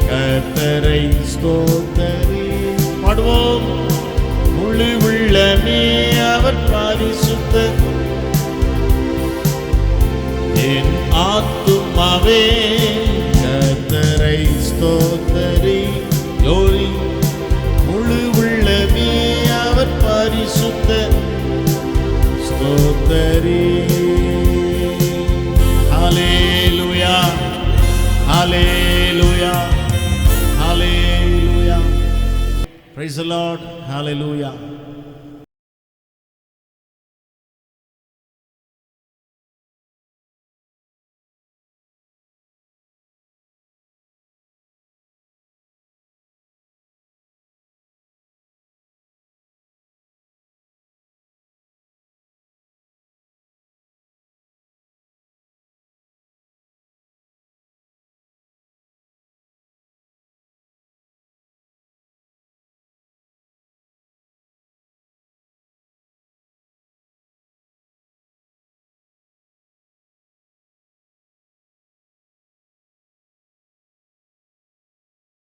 கர்த்தரை ஸ்தோத்தரி. பாடுவோம். முழு உள்ளமே அவர் பரிசுத்த, என் ஆத்துமாவே கர்த்தரை ஸ்தோத்தரி. glory. முழு உள்ளமே அவர் பரிசுத்த ஸ்தோத்தரி. ஹல்லேலூயா, hallelujah, hallelujah. Praise the Lord. Hallelujah.